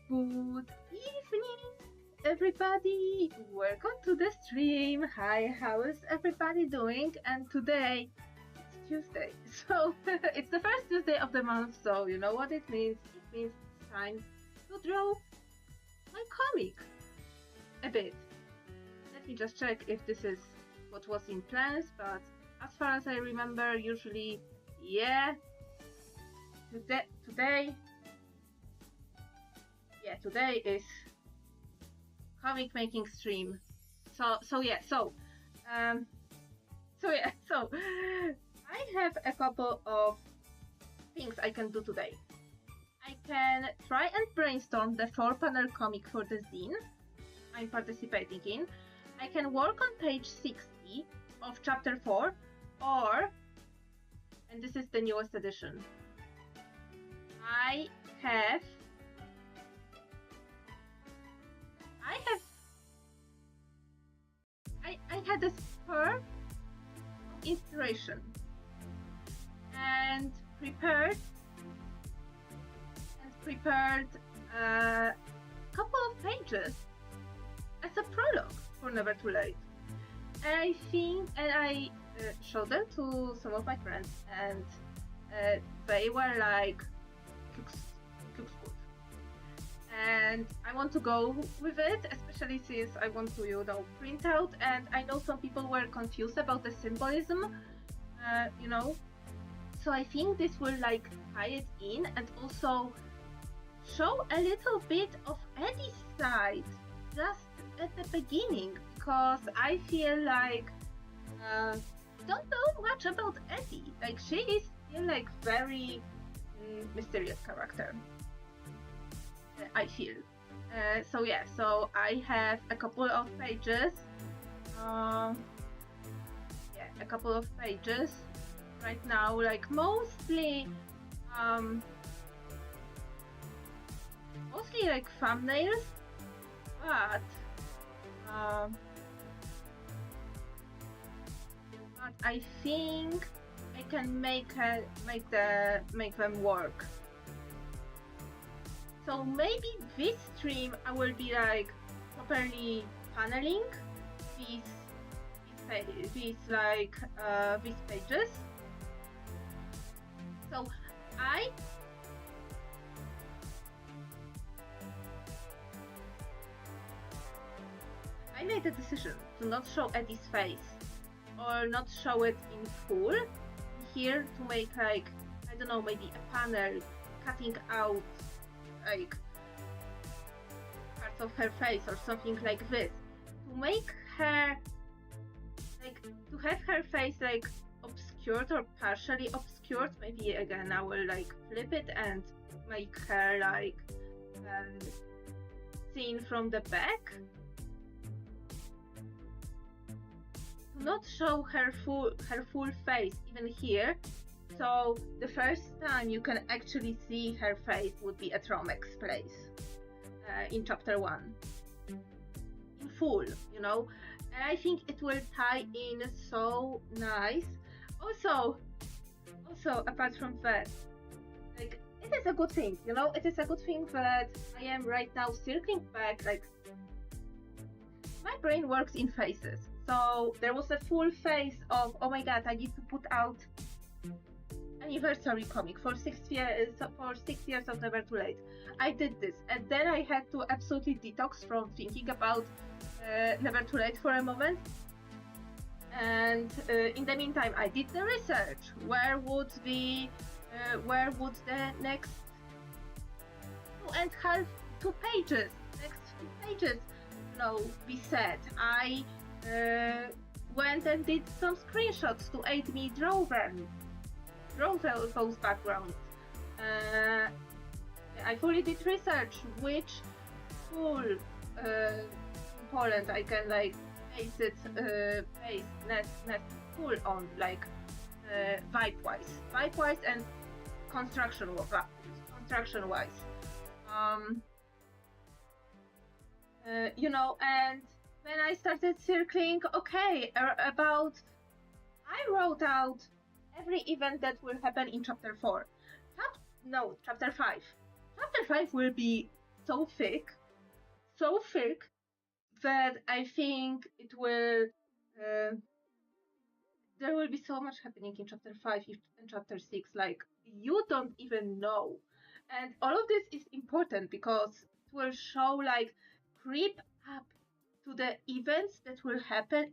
Good evening, everybody. Welcome to the stream. Hi, how is everybody doing? And today it's Tuesday, so it's the first Tuesday of the month. So you know what it means? It means it's time to draw my comic a bit. Let me just check if this is what was in plans, but as far as I remember, usually, yeah. Today is comic making stream. So I have a couple of things I can do today. I can try and brainstorm the 4-panel comic for the zine I'm participating in. I can work on page 60 of chapter 4, and this is the newest edition, I had a spur of inspiration and prepared a couple of pages as a prologue for Never Too Late. And I showed them to some of my friends, and they were like, it looks good. And I want to go with it, especially since I want to, print out. And I know some people were confused about the symbolism, So I think this will tie it in and also show a little bit of Eddie's side just at the beginning, because I feel like don't know much about Eddie. She is still very mysterious character, I feel. So I have a couple of pages. A couple of pages right now, mostly thumbnails, but I think I can make them work. So maybe this stream I will be properly paneling these pages. So I made a decision to not show Eddie's face or not show it in full here, to make I don't know, maybe a panel cutting out parts of her face or something like this, to make her to have her face obscured or partially obscured. Maybe again I will flip it and make her seen from the back, to not show her full face even here. So the first time you can actually see her face would be at Romex's place in chapter 1 in full, and I think it will tie in so nice. Also apart from that, it is a good thing, it is a good thing that I am right now circling back. My brain works in phases, so there was a full phase of, oh my god, I need to put out anniversary comic for 6 years of Never Too Late. I did this, and then I had to absolutely detox from thinking about Never Too Late for a moment. And in the meantime, I did the research. Where would the next 2 pages be set? I went and did some screenshots to aid me draw those backgrounds. I fully did research which school in Poland I can paste Nest school on, vibe-wise and construction-wise. And when I started circling, I wrote out every event that will happen in chapter 4. Chapter 5. Chapter 5 will be so thick that I think it will. There will be so much happening in chapter 5 and chapter 6, like you don't even know. And all of this is important because it will show like creep up to the events that will happen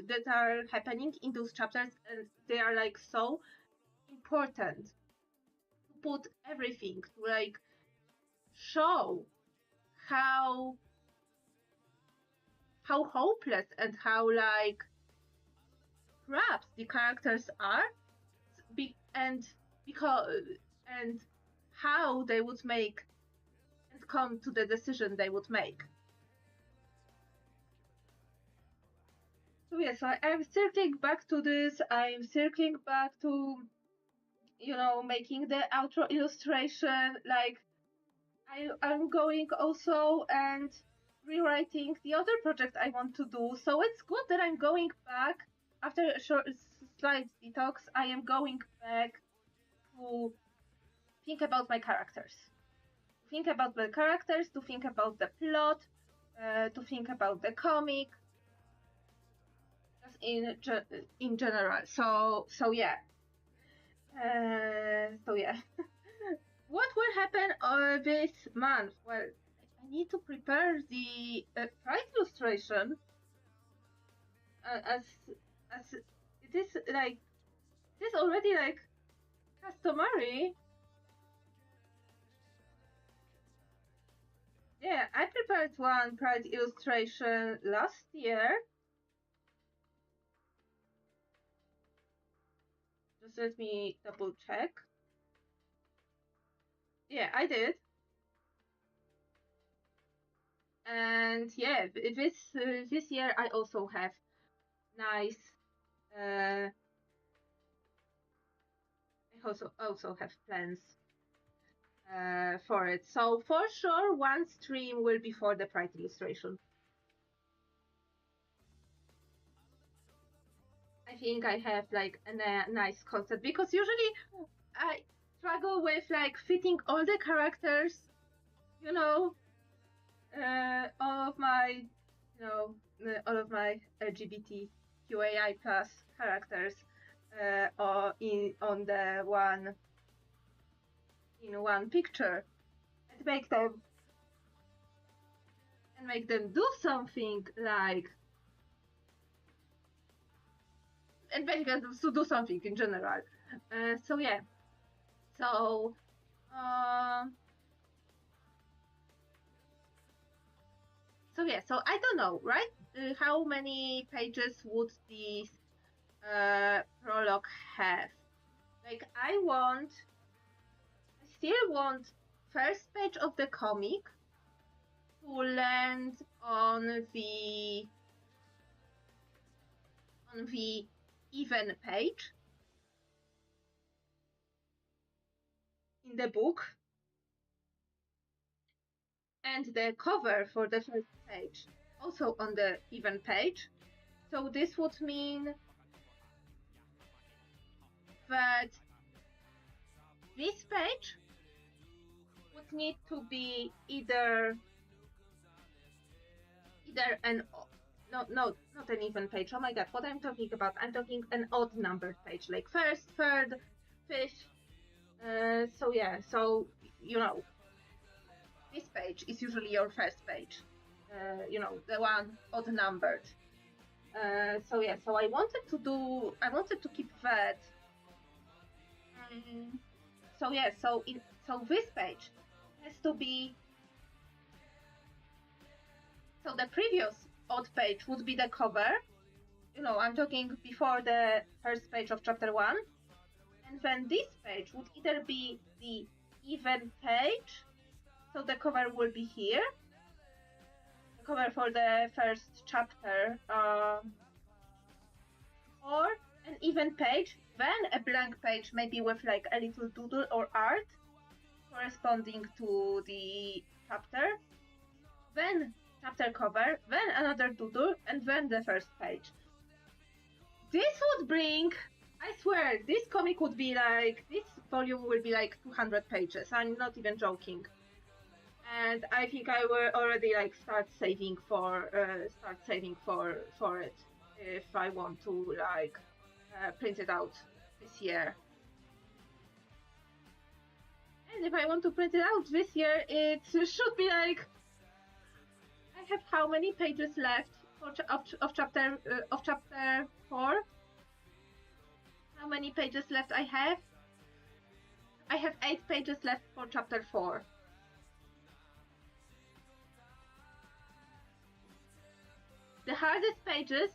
that are happening in those chapters, and they are like so important to put everything to like show how hopeless and how like perhaps the characters are, and how they would make and come to the decision they would make. So yes, I'm circling back to this. I'm circling back to, making the outro illustration. Like I'm going also and rewriting the other project I want to do. So it's good that I'm going back after a short slight detox. I am going back to think about my characters. To think about the plot, to think about the comic, just in general. So yeah. What will happen this month? Well, I need to prepare the prize illustration, as it is like it is already like customary. Yeah, I prepared one prize illustration last year. Just let me double check. Yeah, I did. And yeah, this year I also have nice. I also have plans for it. So for sure, one stream will be for the pride illustration. I think I have like a nice concept, because usually I struggle with like fitting all the characters, all of my LGBTQAI plus characters on the one picture, and make them do something like, and make them to do something in general. So yeah. So I don't know, right? How many pages would this prologue have? Like I still want first page of the comic to land on the even page in the book, and the cover for the first page also on the even page. So this would mean that this page would need to be either not an even page. Oh my god, what I'm talking about? I'm talking an odd numbered page, like first, third, fifth. So this page is usually your first page. The one odd numbered. So I wanted to keep that. So this page has to be. So the previous odd page would be the cover. I'm talking before the first page of chapter 1. And then this page would either be the even page, so the cover will be here, the cover for the first chapter, or an even page, then a blank page, maybe with like a little doodle or art corresponding to the chapter, then chapter cover, then another doodle, and then the first page. This would bring, I swear, this comic would be like, this volume will be like 200 pages. I'm not even joking. and I think I will already like start saving for it if I want to like print it out this year. And if I want to print it out this year, it should be like I have how many pages left of chapter 4? How many pages left I have? I have 8 pages left for chapter 4. The hardest pages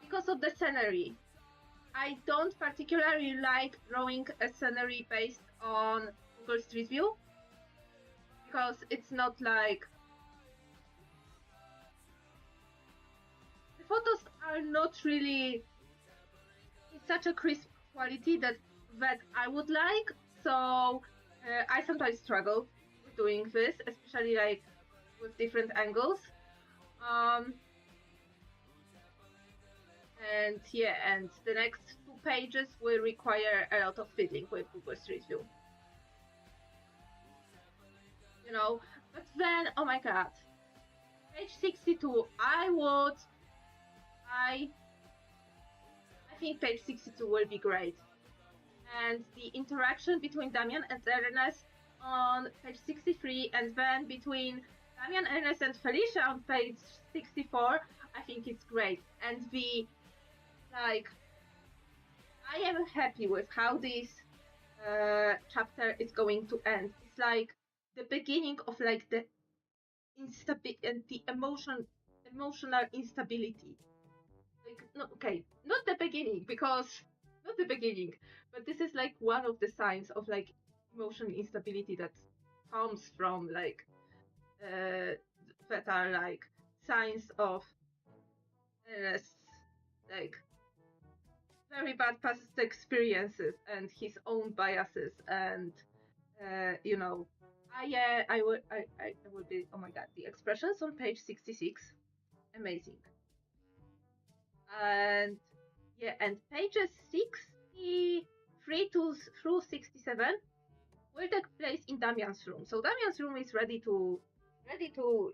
because of the scenery. I don't particularly like drawing a scenery based on Google Street View because it's not like the photos are not really in such a crisp quality that I would like. So I sometimes struggle with doing this, especially like with different angles. And yeah, and the next 2 pages will require a lot of fiddling with Google Street View. You know, but then, oh my god, page 62, I think page 62 will be great. And the interaction between Damian and Ernest on page 63, and then between Damian, Ernest, and Felicia on page 64, I think it's great. And the like, I am happy with how this chapter is going to end. It's like the beginning of like the emotional instability. Like, no, okay, not the beginning, but this is like one of the signs of like emotional instability that comes from like that are like signs of like very bad past experiences and his own biases, and you know, I will be, oh my god, the expressions on page 66, amazing. And yeah, and pages 63 through 67 will take place in Damian's room. So Damian's room is ready to,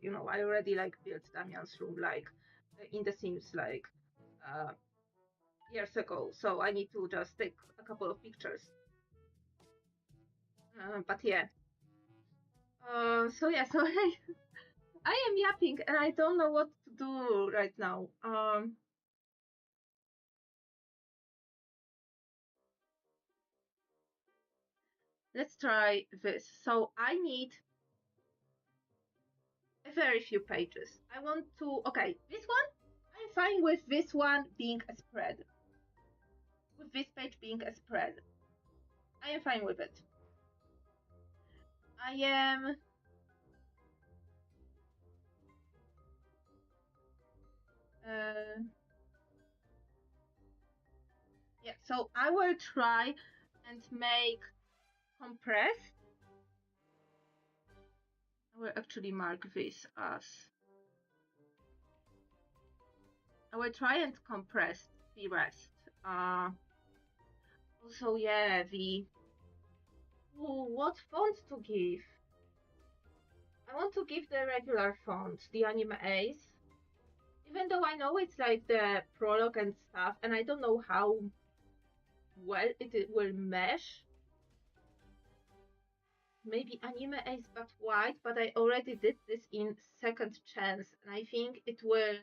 you know, I already like built Damian's room like in The Sims like years ago. So I need to just take a couple of pictures. But yeah. So yeah, so I am yapping and I don't know what to do right now. Let's try this. So I need a very few pages. I want to, okay, this one, I'm fine with this one being a spread. With this page being a spread. I am fine with it. I am... yeah, so I will try and make compressed. I will actually mark this as... I will try and compress the rest. Also, yeah, the... Ooh, what font to give? I want to give the regular font, the Anime Ace. Even though I know it's like the prologue and stuff, and I don't know how well it will mesh. Maybe Anime Ace but white, but I already did this in Second Chance, and I think it will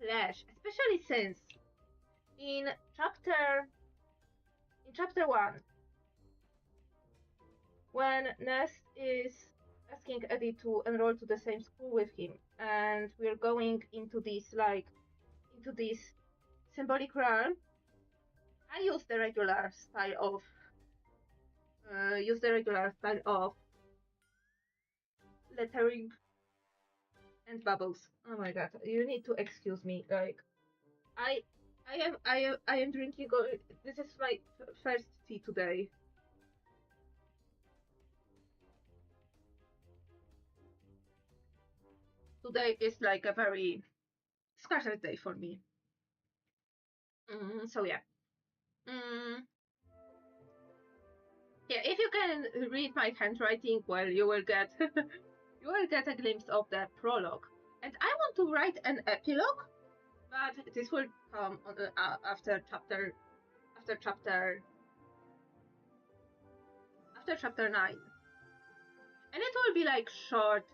clash, especially since in chapter 1, when Nest is asking Eddie to enroll to the same school with him, and we're going into this symbolic realm, I use the regular style of lettering and bubbles. Oh my god, you need to excuse me. Like, I am drinking. This is my first tea today. Today is like a very special day for me. So yeah. Yeah, if you can read my handwriting, well, you will get you will get a glimpse of the prologue. And I want to write an epilogue, but this will come on after chapter 9. And it will be like short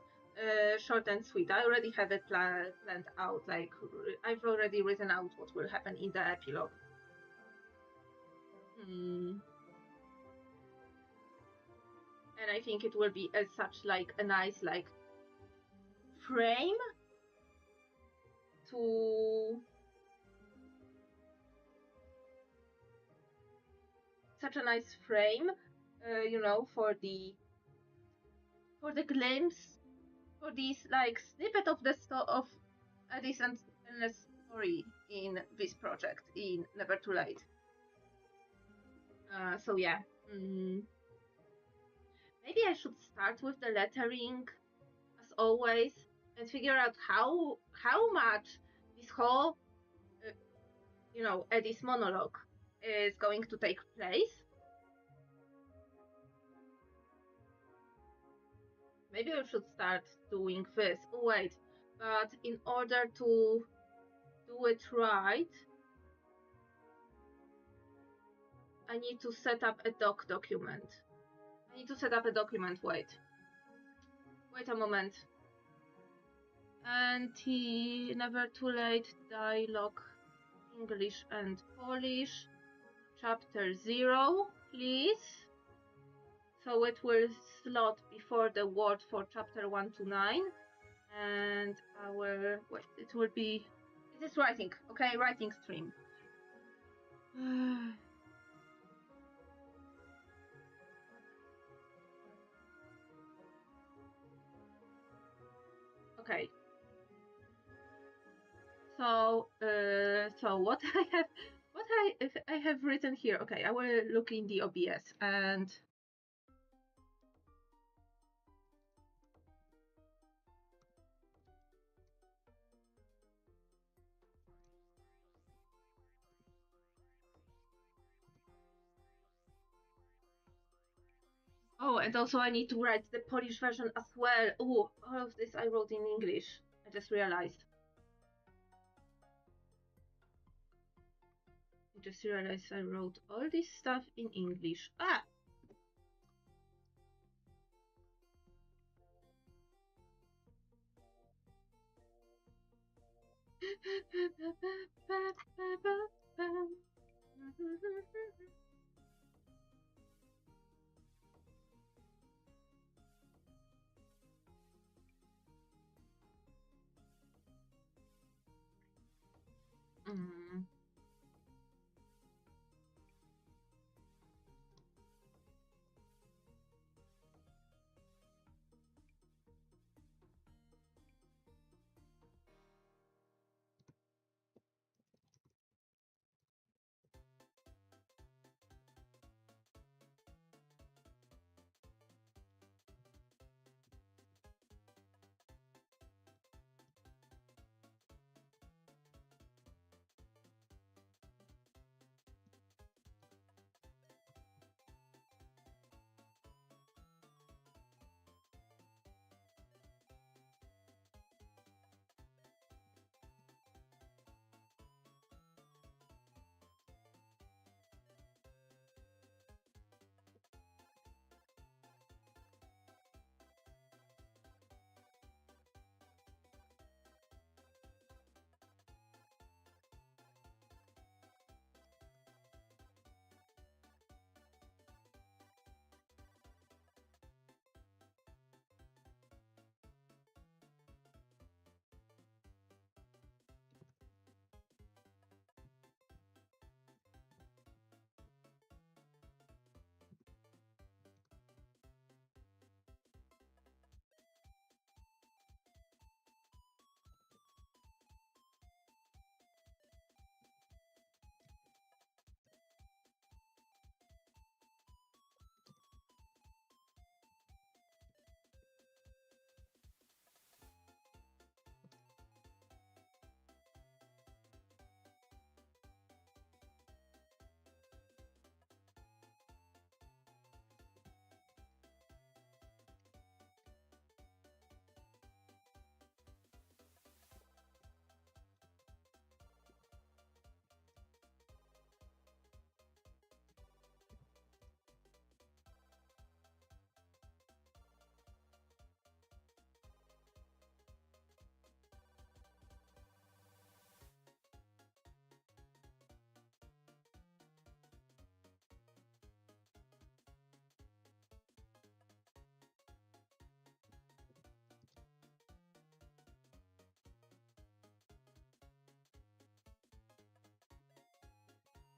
and sweet. I already have it planned out. Like I've already written out what will happen in the epilogue. And I think it will be as such like a nice like frame to such a nice frame, you know, for the glimpse, for this like snippet of the of Addie and Nest story in this project in Never Too Late. So yeah, maybe I should start with the lettering as always and figure out how much this whole you know, Addie's monologue is going to take place. Maybe we should start doing this. Oh, wait, but in order to do it right, I need to set up a document. Wait a moment. And Never Too Late dialogue, English and Polish, chapter 0, please. So it will slot before the word for chapter 1 to 9. And it will be, it is writing, okay, writing stream. Okay. So, what I have written here. Okay, I will look in the OBS and oh, and also I need to write the Polish version as well. Oh, all of this I wrote in English. I just realized. I wrote all this stuff in English. Ah!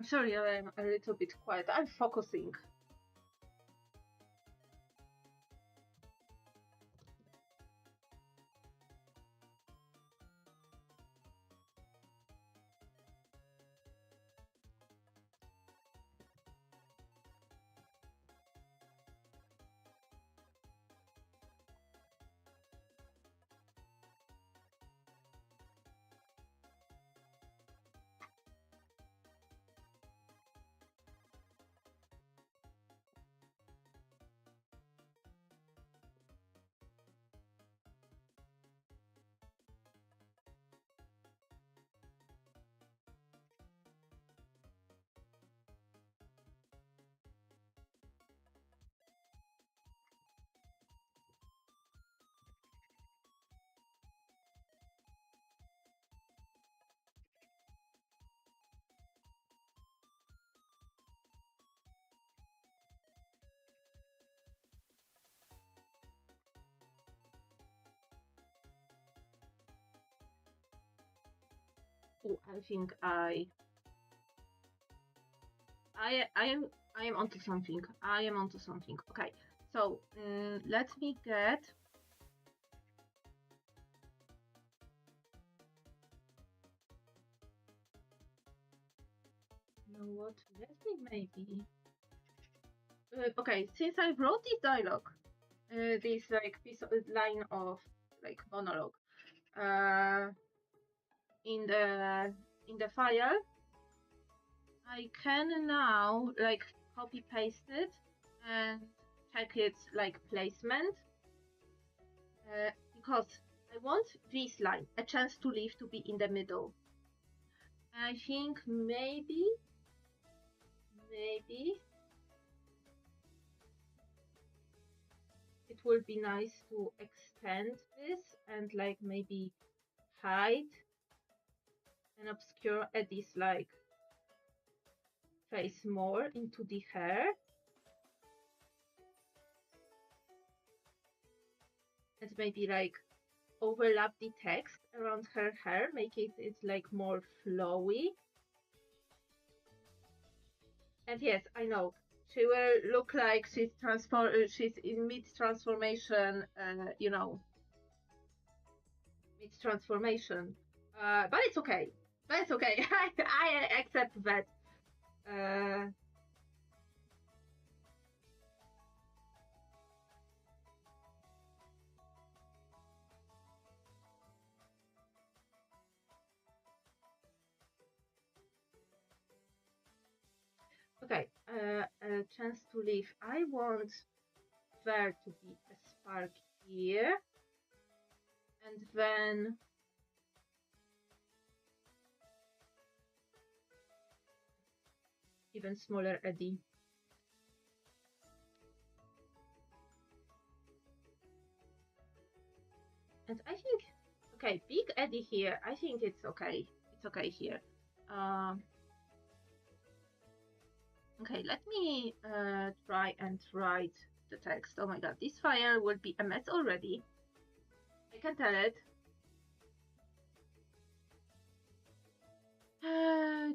sorry, I'm a little bit quiet. I'm focusing. Oh, I think I am onto something. I am onto something. Okay, so let me get. You know what? Let me maybe. Okay, since I wrote this dialogue, this like piece of line of like monologue, in the file, I can now like copy paste it and check its like placement, because I want this line, a chance to live, to be in the middle. I think maybe it would be nice to extend this and like maybe hide and obscure Eddie's like face more into the hair. And maybe like overlap the text around her hair, make it like more flowy. And yes, I know she will look like she's in mid transformation, you know, mid transformation. But it's okay. But it's okay. I accept that. Okay, a chance to live. I want there to be a spark here, and then even smaller Eddie. And I think, okay, big Eddie here. I think it's okay. It's okay here. Okay, let me try and write the text. Oh my god, this file will be a mess already. I can tell it.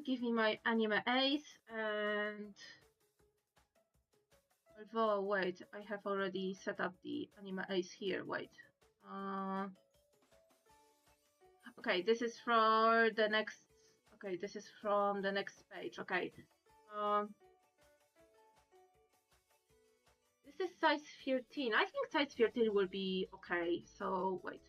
Give me my anime ace, and although wait, I have already set up the anime ace here. Wait. Okay, this is for the next. Okay, this is from the next page. Okay. This is size 13. I think size 13 will be okay. So wait.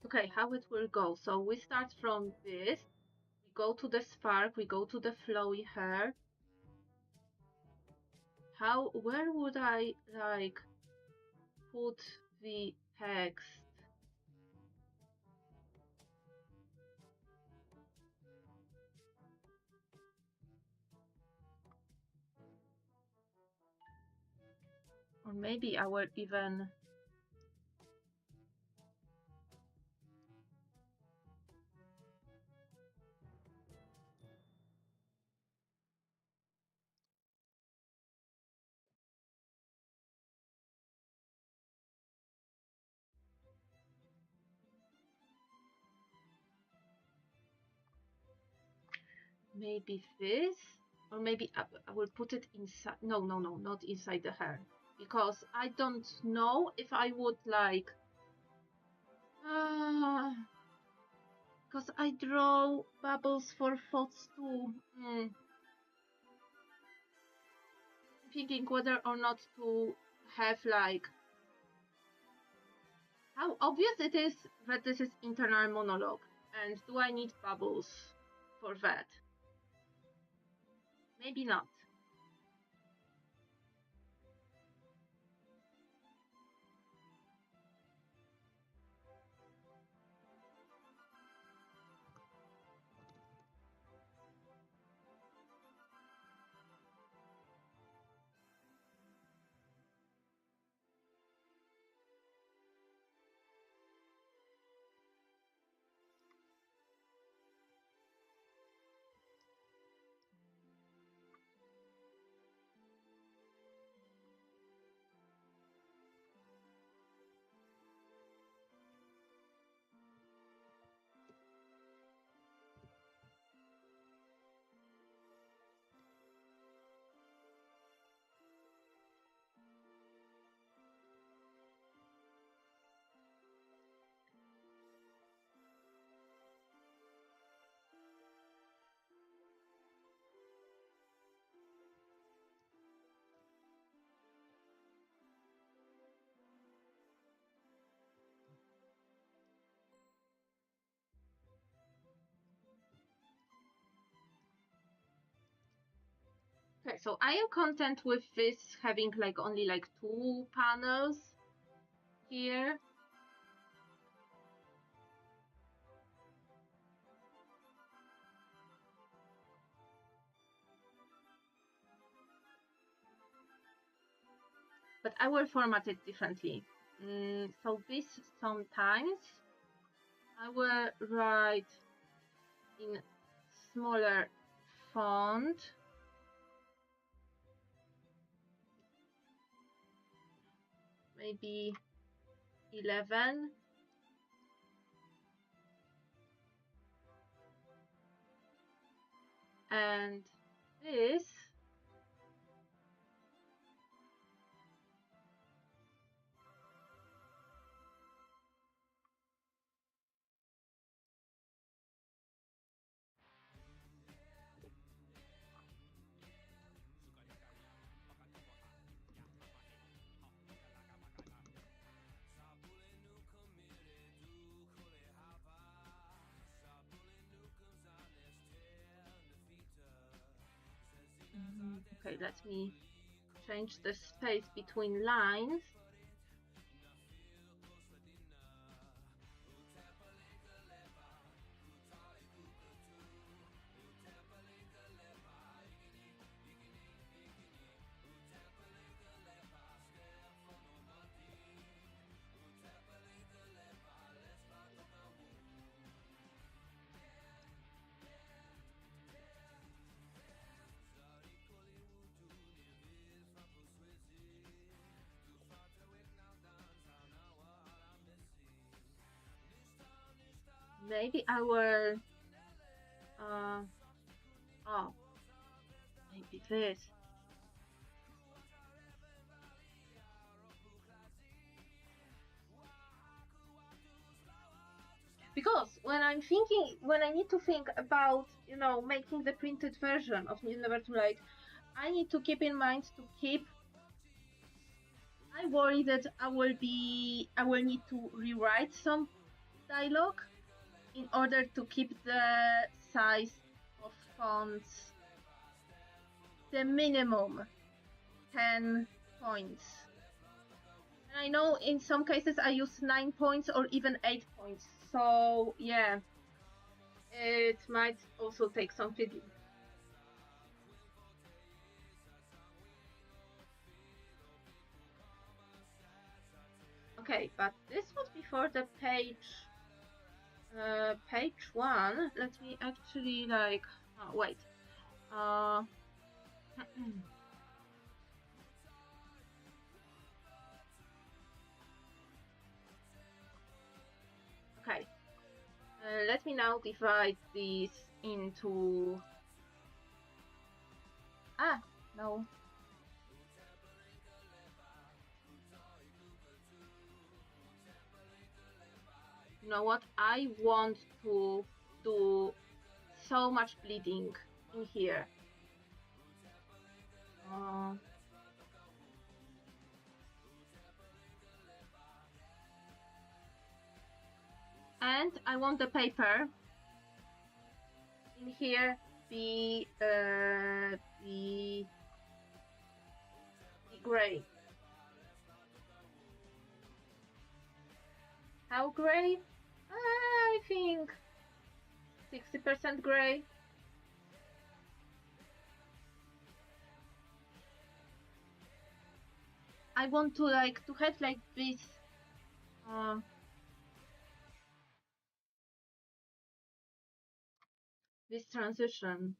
Okay, how it will go. So we start from this, we go to the spark, we go to the flowy hair. Where would I like put the text? Or maybe I will even maybe this, or maybe I will put it inside. No, not inside the hair, because I don't know if I would like. Because I draw bubbles for photos too. I'm thinking whether or not to have like. How obvious it is that this is internal monologue, and do I need bubbles for that? Maybe not. Okay, so I am content with this having like only like 2 panels here. But I will format it differently. So this sometimes I will write in smaller font. Maybe 11. And this okay, let me change the space between lines. Maybe I will, oh, maybe this. Because when I need to think about, making the printed version of Never Too Late, I need to keep in mind I worry that I will need to rewrite some dialog in order to keep the size of fonts the minimum 10 points. And I know in some cases I use 9 points or even 8 points. So yeah, it might also take some fiddling. Okay, but this was before the page 1. Let me actually wait. Okay, let me now divide these into... no. You know what? I want to do so much bleeding in here. And I want the paper in here be gray. How gray? I think 60% gray. I want to have like this this transition.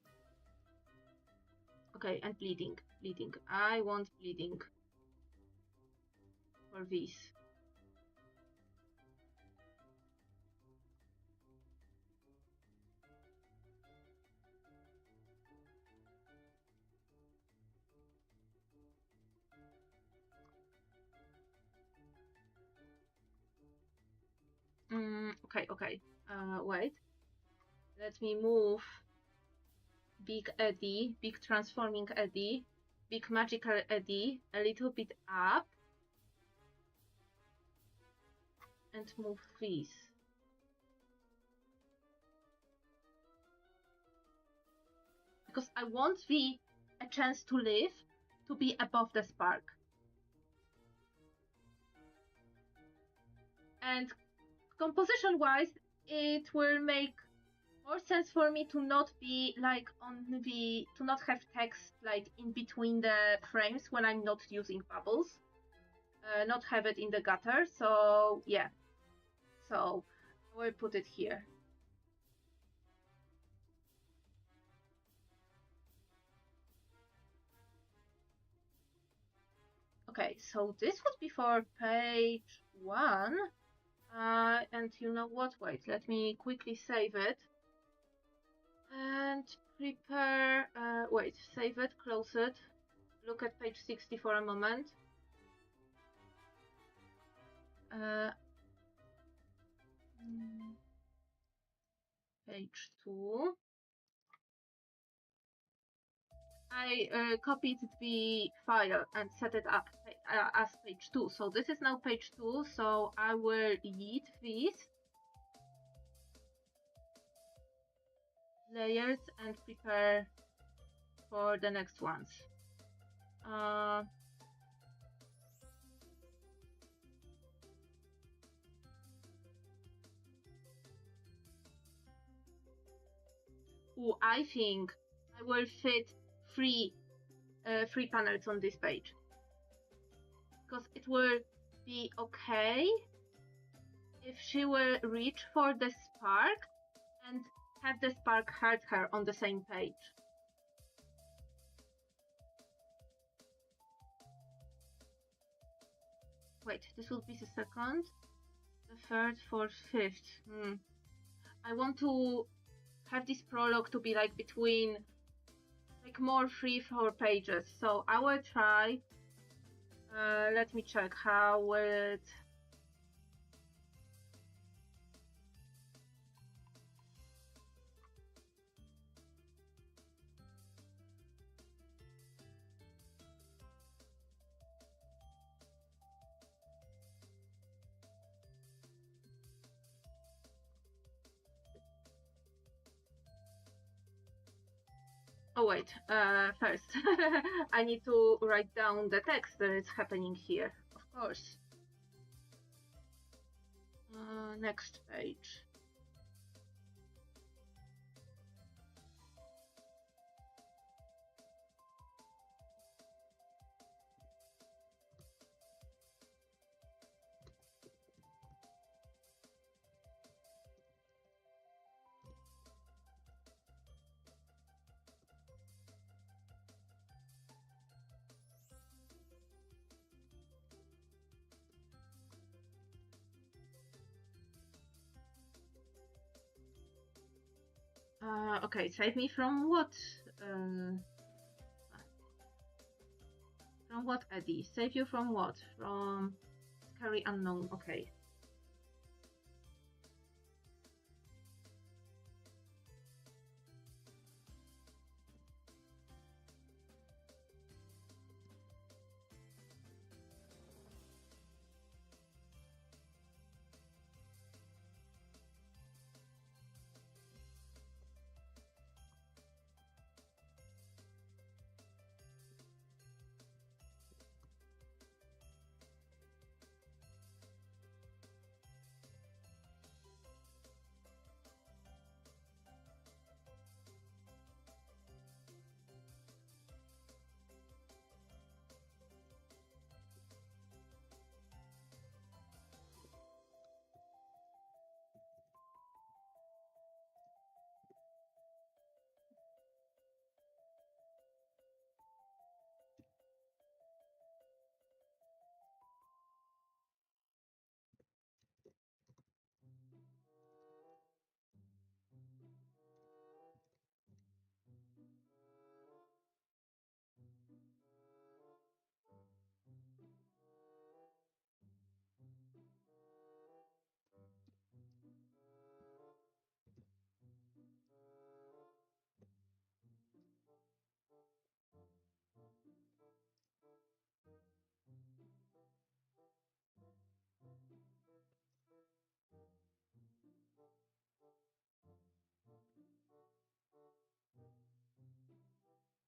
Okay, and bleeding. I want bleeding for this. Okay. Wait. Let me move Big Eddie, Big Transforming Eddie, Big Magical Eddie a little bit up. And move this. Because I want a chance to live to be above the spark. And composition-wise, it will make more sense for me to not be to not have text in between the frames when I'm not using bubbles, not have it in the gutter. So yeah, so I will put it here. Okay, so this would be for page 1. And you know what? Wait, let me quickly save it. And prepare, wait, save it, close it. Look at page 60 for a moment. Page 2. I copied the file and set it up as page 2. So this is now page 2. So I will yeet these layers and prepare for the next ones. I think I will fit three panels on this page, because it will be okay if she will reach for the spark and have the spark hurt her on the same page. Wait, this will be the second, the third, fourth, fifth. I want to have this prologue to be between more 3-4 pages. So I will try. Let me check how will it. Oh wait, first I need to write down the text that is happening here, of course. Next page. Okay, save me from what? From what, Eddie? Save you from what? From scary unknown. Okay.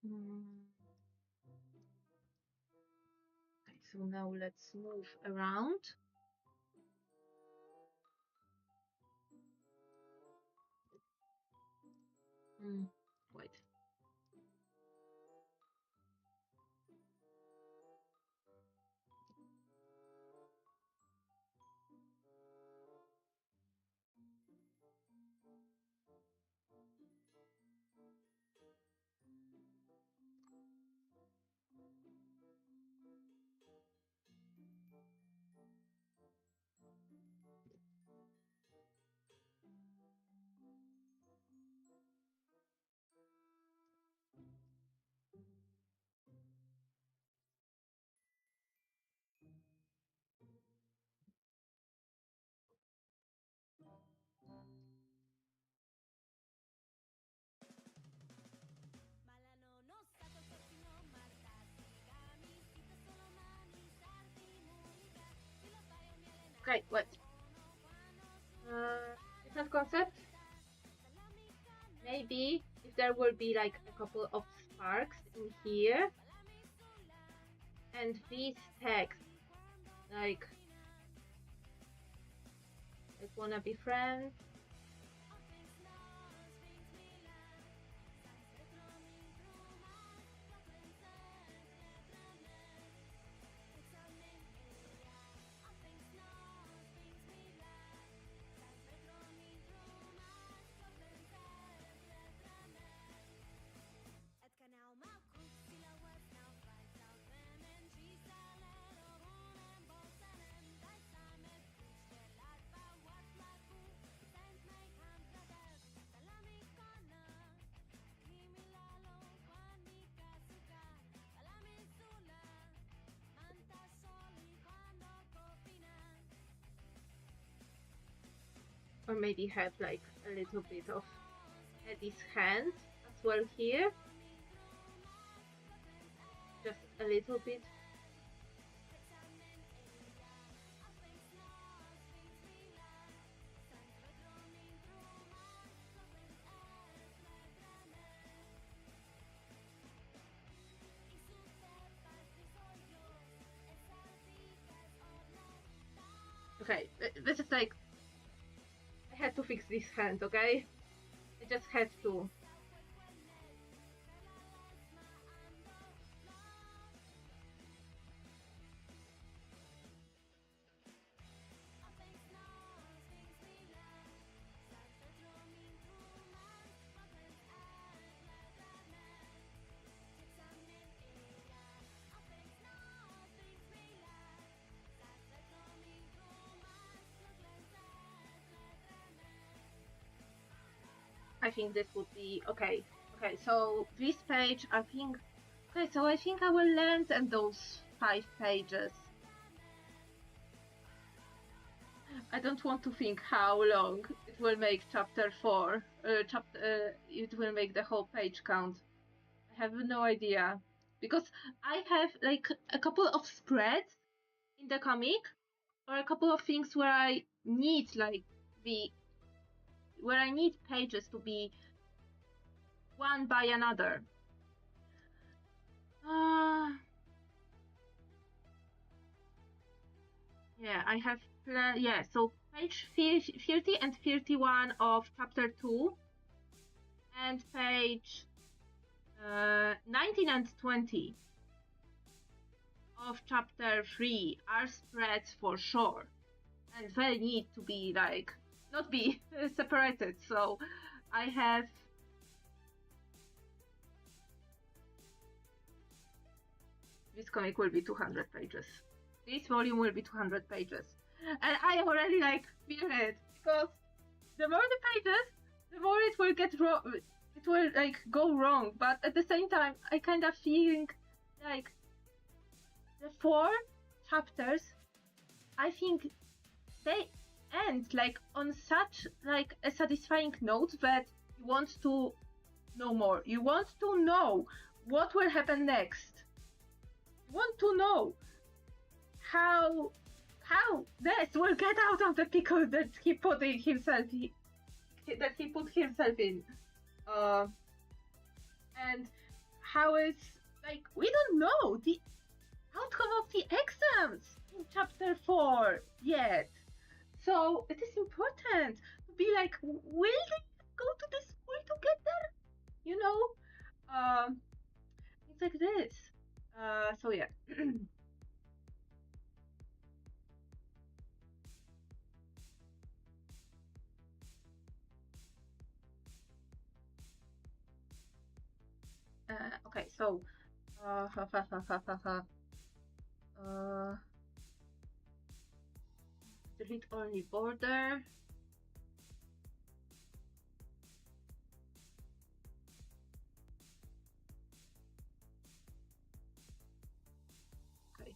Okay, so now let's move around. Wait. Okay, wait. Different concept. Maybe if there will be like a couple of sparks in here, and these text like wanna be friends. Or maybe have like a little bit of Eddie's hands as well here. Just a little bit. Okay, this is like, I had to fix this hand, okay? I just had to. I think this would be okay. Okay, so this page, I think. Okay, so I think I will land in those 5 pages. I don't want to think how long it will make chapter 4. It will make the whole page count. I have no idea, because I have like a couple of spreads in the comic, or a couple of things where I need where I need pages to be one by another. Yeah, I have yeah, so page 30 and 31 of chapter 2, and page 19 and 20 of chapter 3 are spreads for sure, and they need to be like not be separated. So I have this comic will be 200 pages. This volume will be 200 pages, and I already like feel it, because the more the pages, the more it will get wrong. It will like go wrong, but at the same time, I kind of feeling like the 4 chapters, I think they end like on such like a satisfying note that you want to know more. You want to know what will happen next. You want to know how Nest will get out of the pickle that he put himself in. And how it's like we don't know the outcome of the exams in chapter 4 yet. So it is important to be like, will they go to the school together? You know? Things like this. So yeah. Okay, so uh, delete only border. Okay.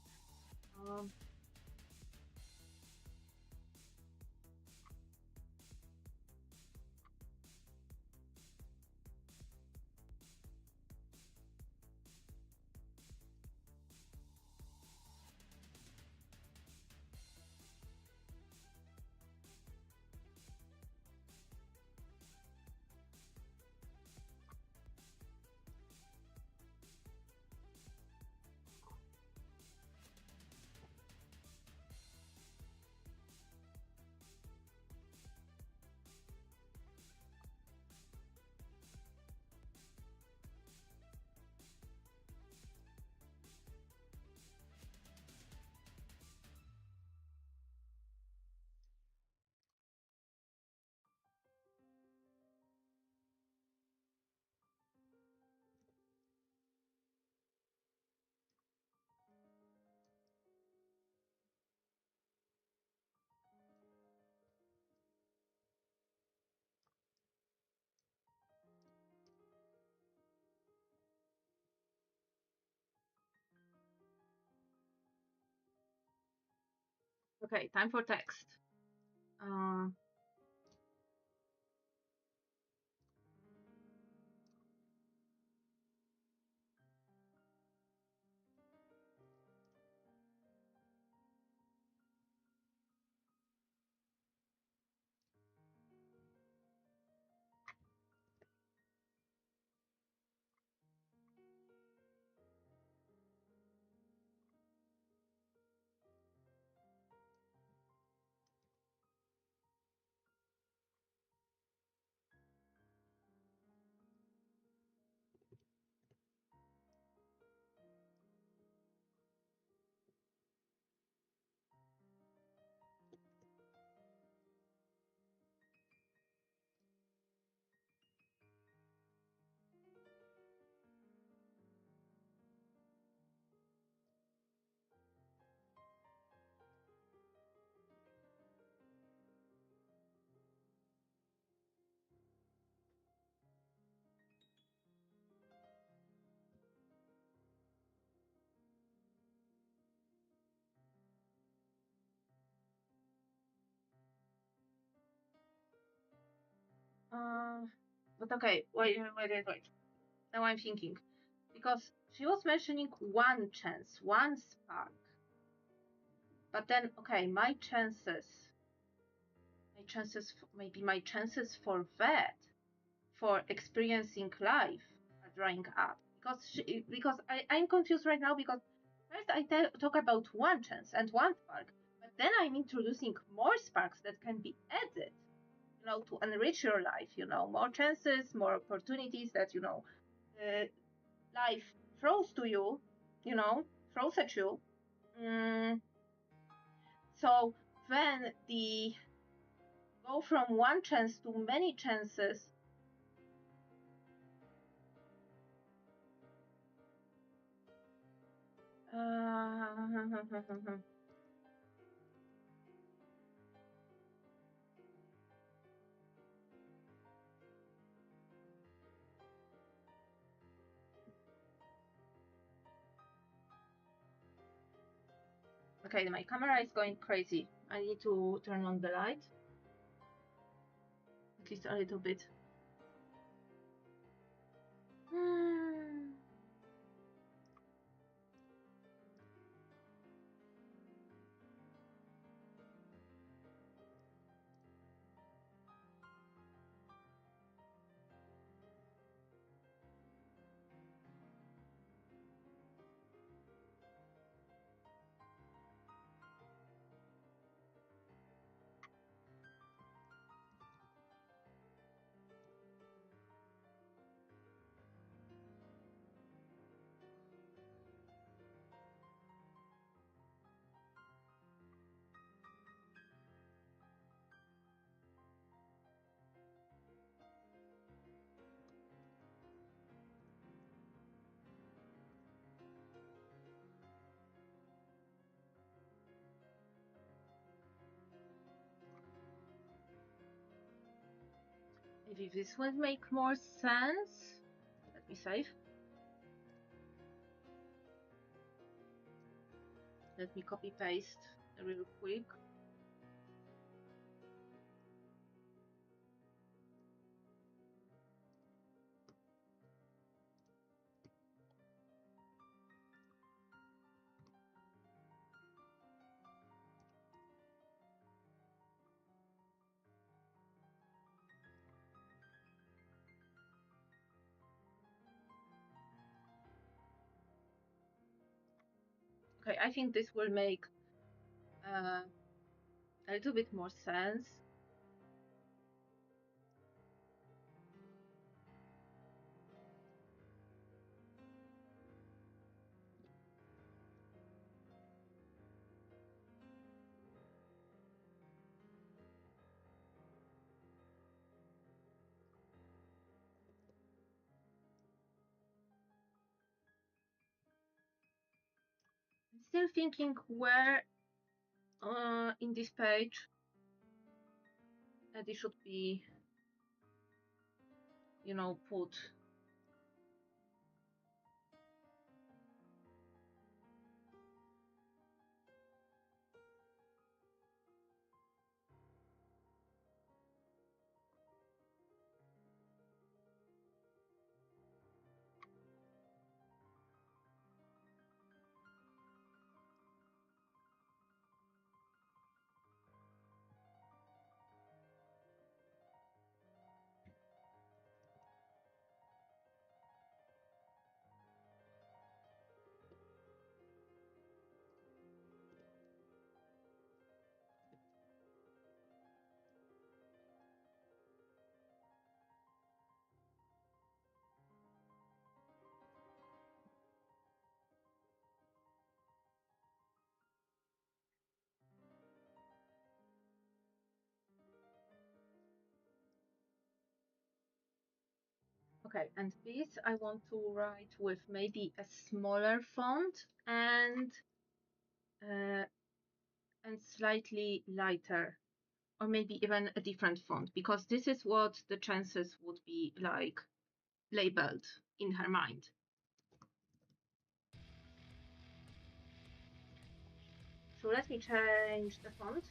Okay, time for text. But okay, wait. Now I'm thinking. Because she was mentioning one chance, one spark. But then, okay, my chances, maybe my chances for that, for experiencing life are drying up. Because I'm confused right now because first I talk about one chance and one spark, but then I'm introducing more sparks that can be added, to enrich your life, more chances, more opportunities that, life throws to you, throws at you. Mm, so then the go from one chance to many chances. Okay, my camera is going crazy. I need to turn on the light. At least a little bit. Maybe this will make more sense. Let me save. Let me copy paste real quick. Okay, I think this will make a little bit more sense. I'm still thinking where in this page Eddie should be, put. Okay, and this I want to write with maybe a smaller font and slightly lighter, or maybe even a different font, because this is what the chances would be like labeled in her mind. So let me change the font.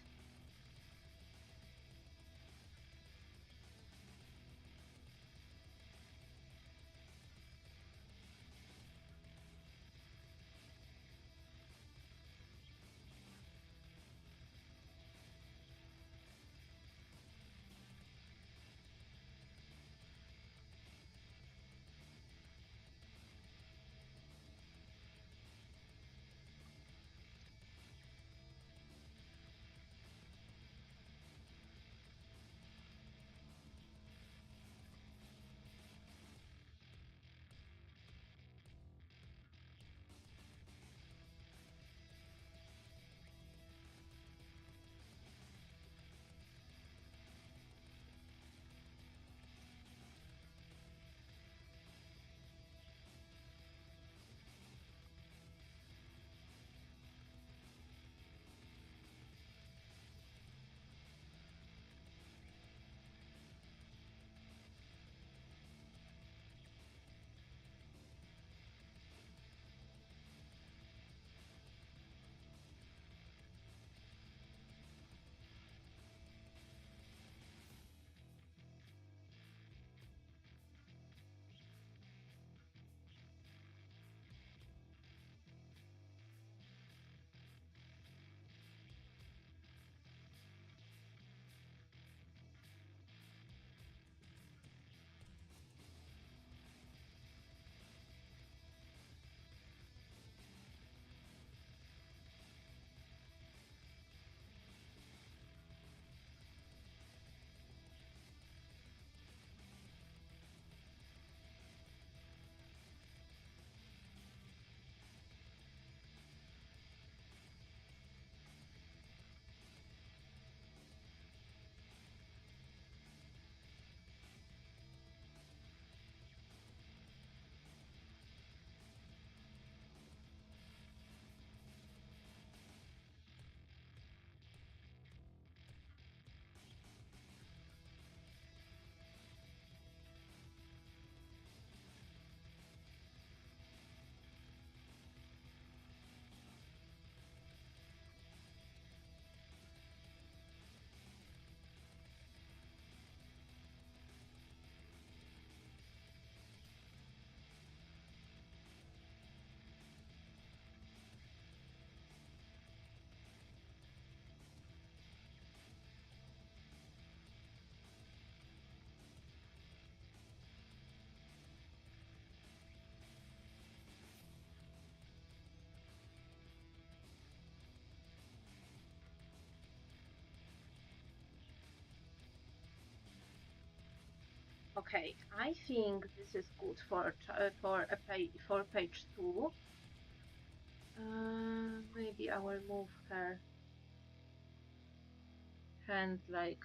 Okay, I think this is good for page 2. Maybe I will move her hand like.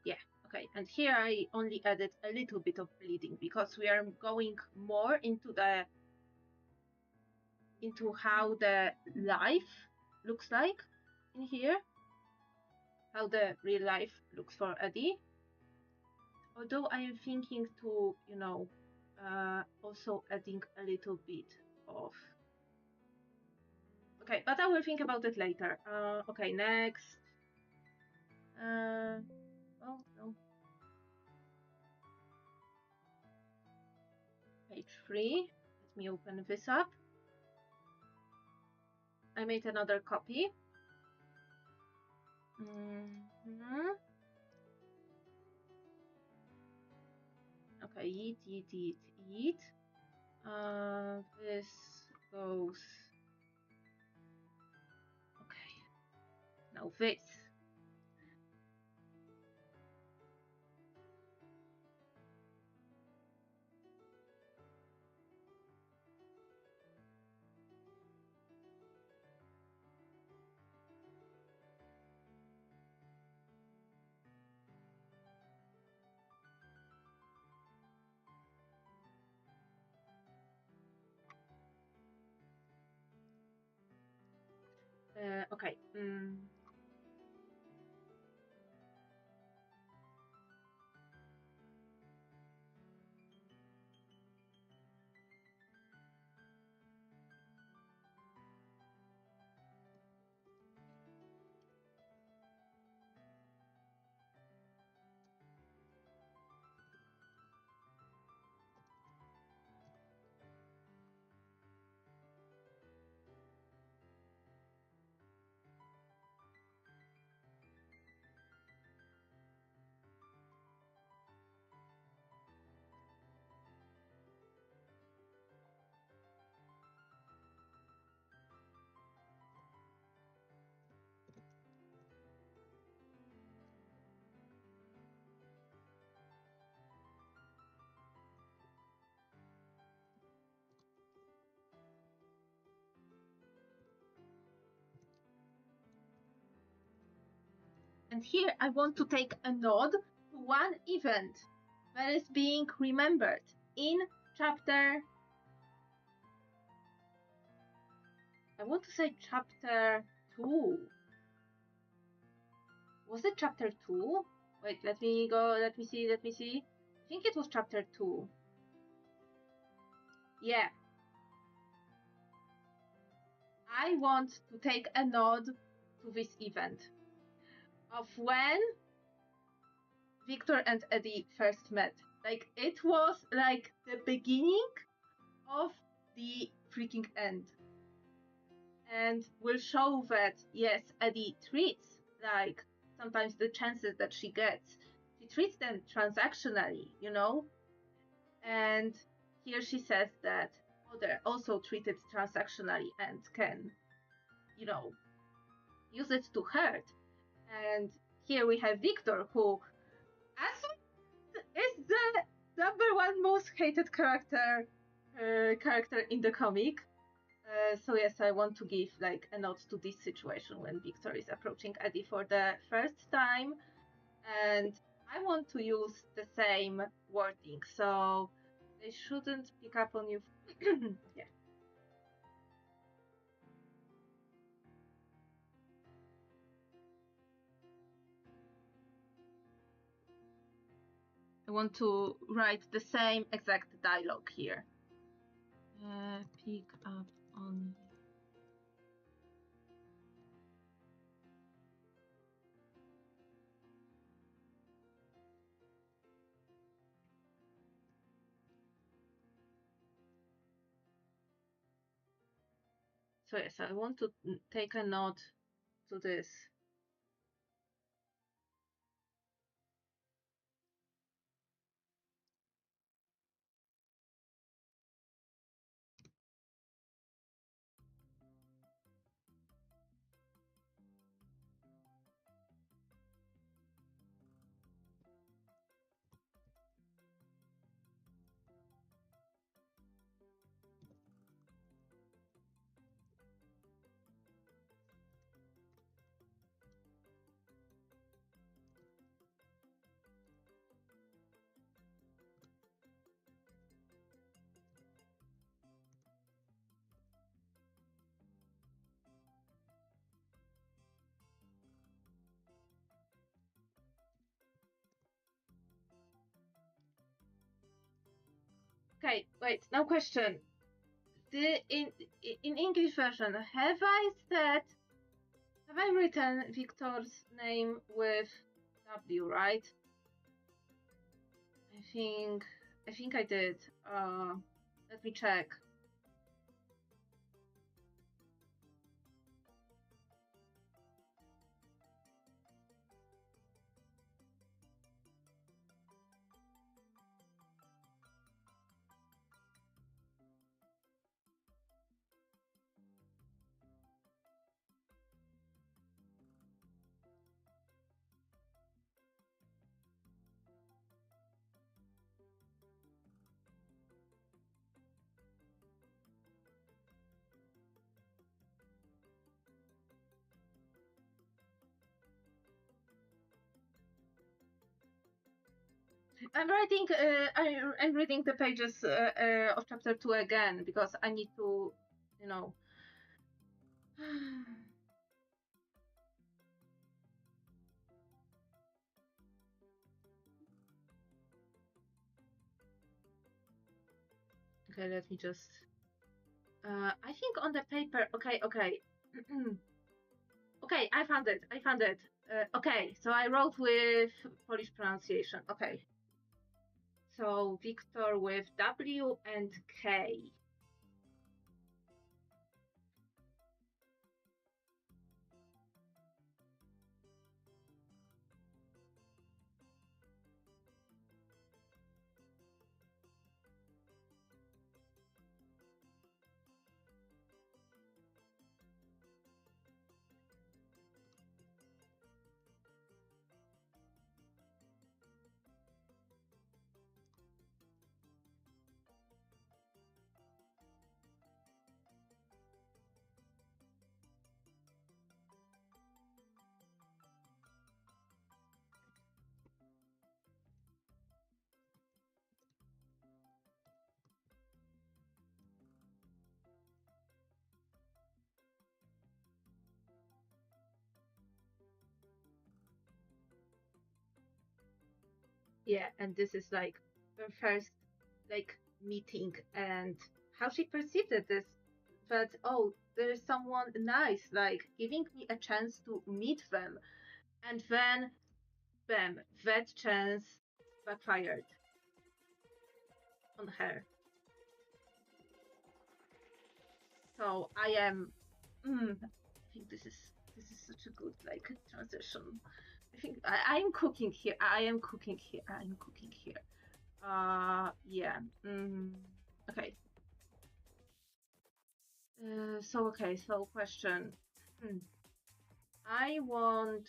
Yeah, okay. And here I only added a little bit of bleeding because we are going more into how the life looks like in here, how the real life looks for Addie. Although I am thinking to, also adding a little bit of. Okay, but I will think about it later. Okay, next. Oh no. Page 3. Let me open this up. I made another copy. Okay, eat. This goes. Okay. Now this. Okay. And here I want to take a nod to one event that is being remembered in chapter. I want to say chapter 2. Was it chapter 2? Wait, let me go, let me see. I think it was chapter 2. Yeah. I want to take a nod to this event of when Victor and Eddie first met. Like, it was like the beginning of the freaking end. And we'll show that, yes, Eddie treats, like, sometimes the chances that she gets, she treats them transactionally, And here she says that they're also treated transactionally and can, use it to hurt. And here we have Victor, who is the number one most hated character in the comic. So yes, I want to give like a note to this situation when Victor is approaching Eddie for the first time, and I want to use the same wording, so they shouldn't pick up on you. Yeah. I want to write the same exact dialogue here. Pick up on. So yes, I want to take a note to this. Okay, wait, now question. In English version, have I written Victor's name with W, right? I think I did. Let me check. I'm writing. I'm reading the pages of chapter 2 again because I need to, you know. Okay, let me just. I think on the paper. Okay. Okay, I found it. Okay, so I wrote with Polish pronunciation. Okay. So Victor with W and K. Yeah, and this is like her first like meeting and how she perceived this. That oh, there's someone nice, like giving me a chance to meet them, and then, bam, that chance backfired on her. So I am. I think this is such a good like transition. I think I am cooking here. Yeah. Okay. So question. I want.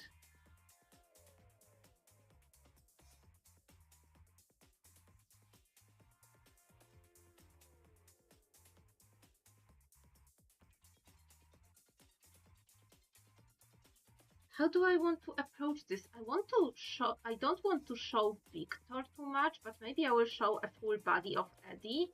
How do I want to approach this? I don't want to show Victor too much, but maybe I will show a full body of Addie.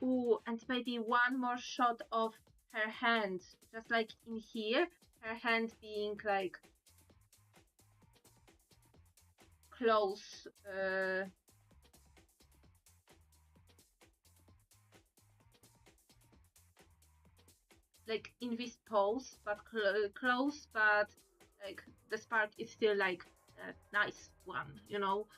Ooh, and maybe one more shot of her hand, just like in here, her hand being like close. Like in this pose, but close, but like the spark is still like a nice one, you know.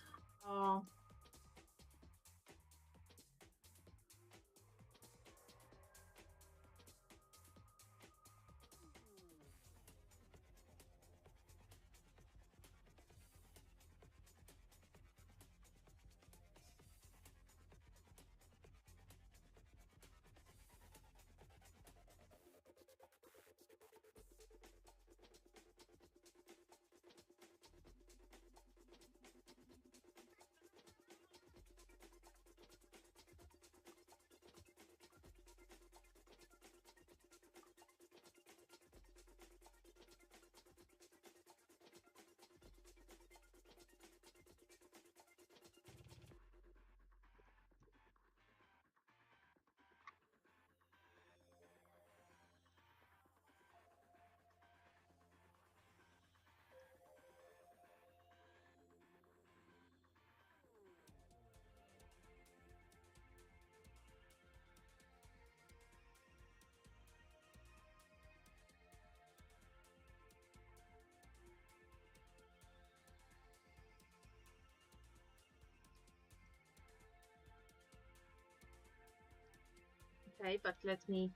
Okay, but let me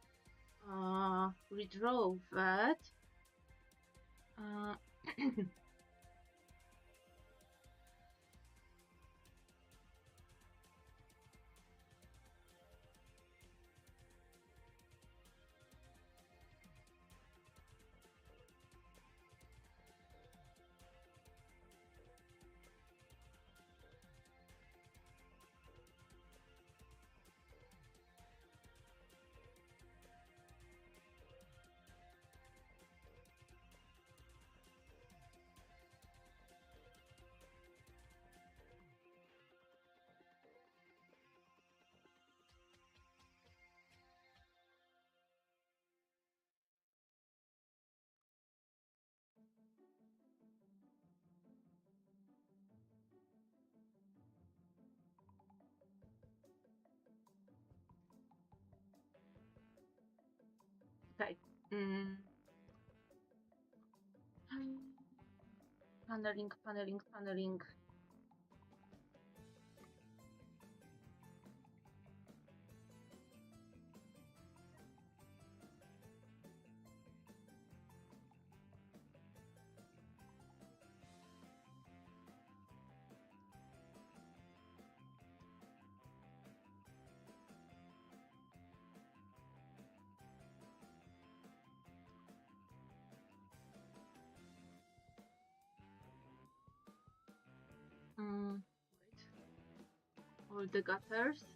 redraw that. Okay. Paneling, paneling, paneling. Wait. All the gutters.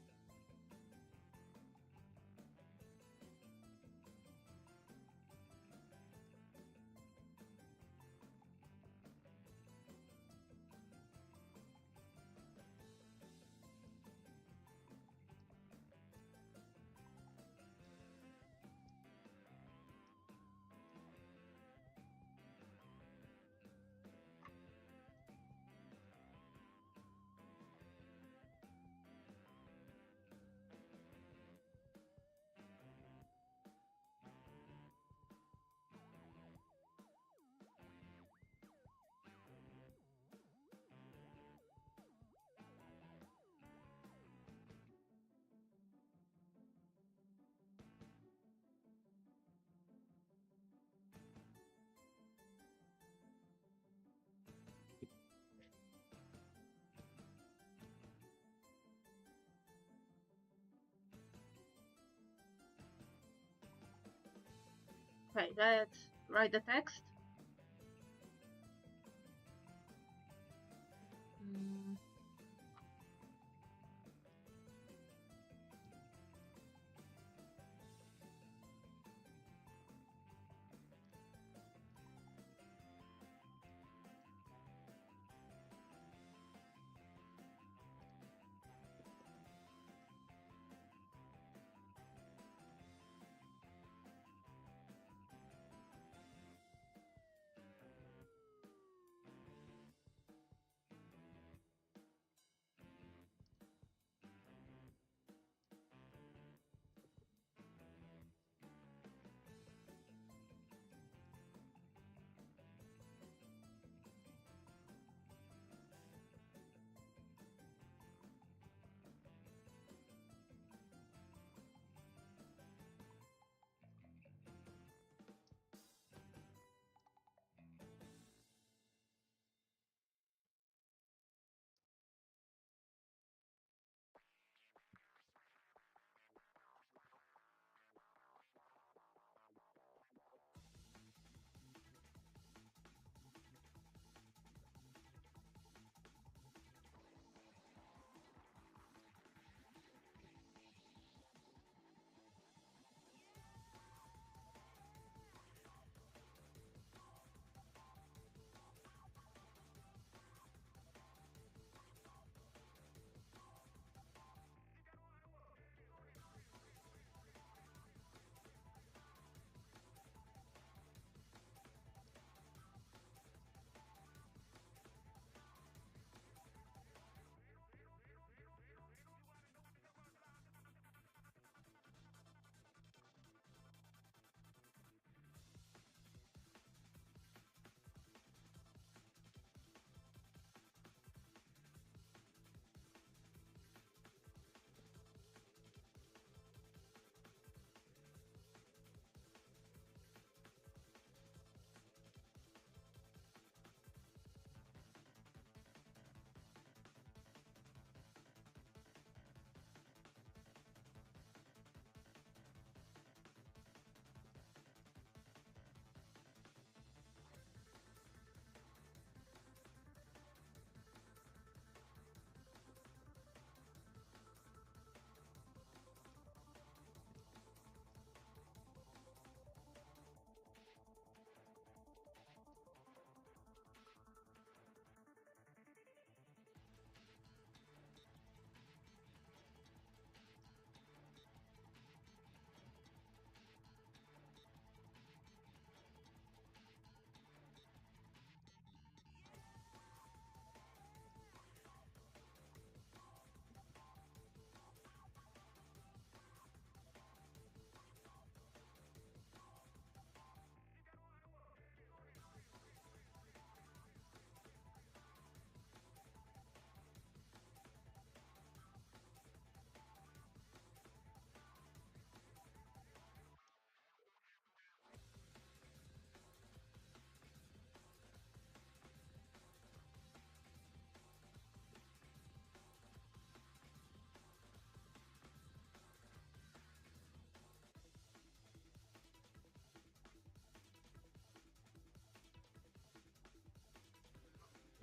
Okay, let's write the text.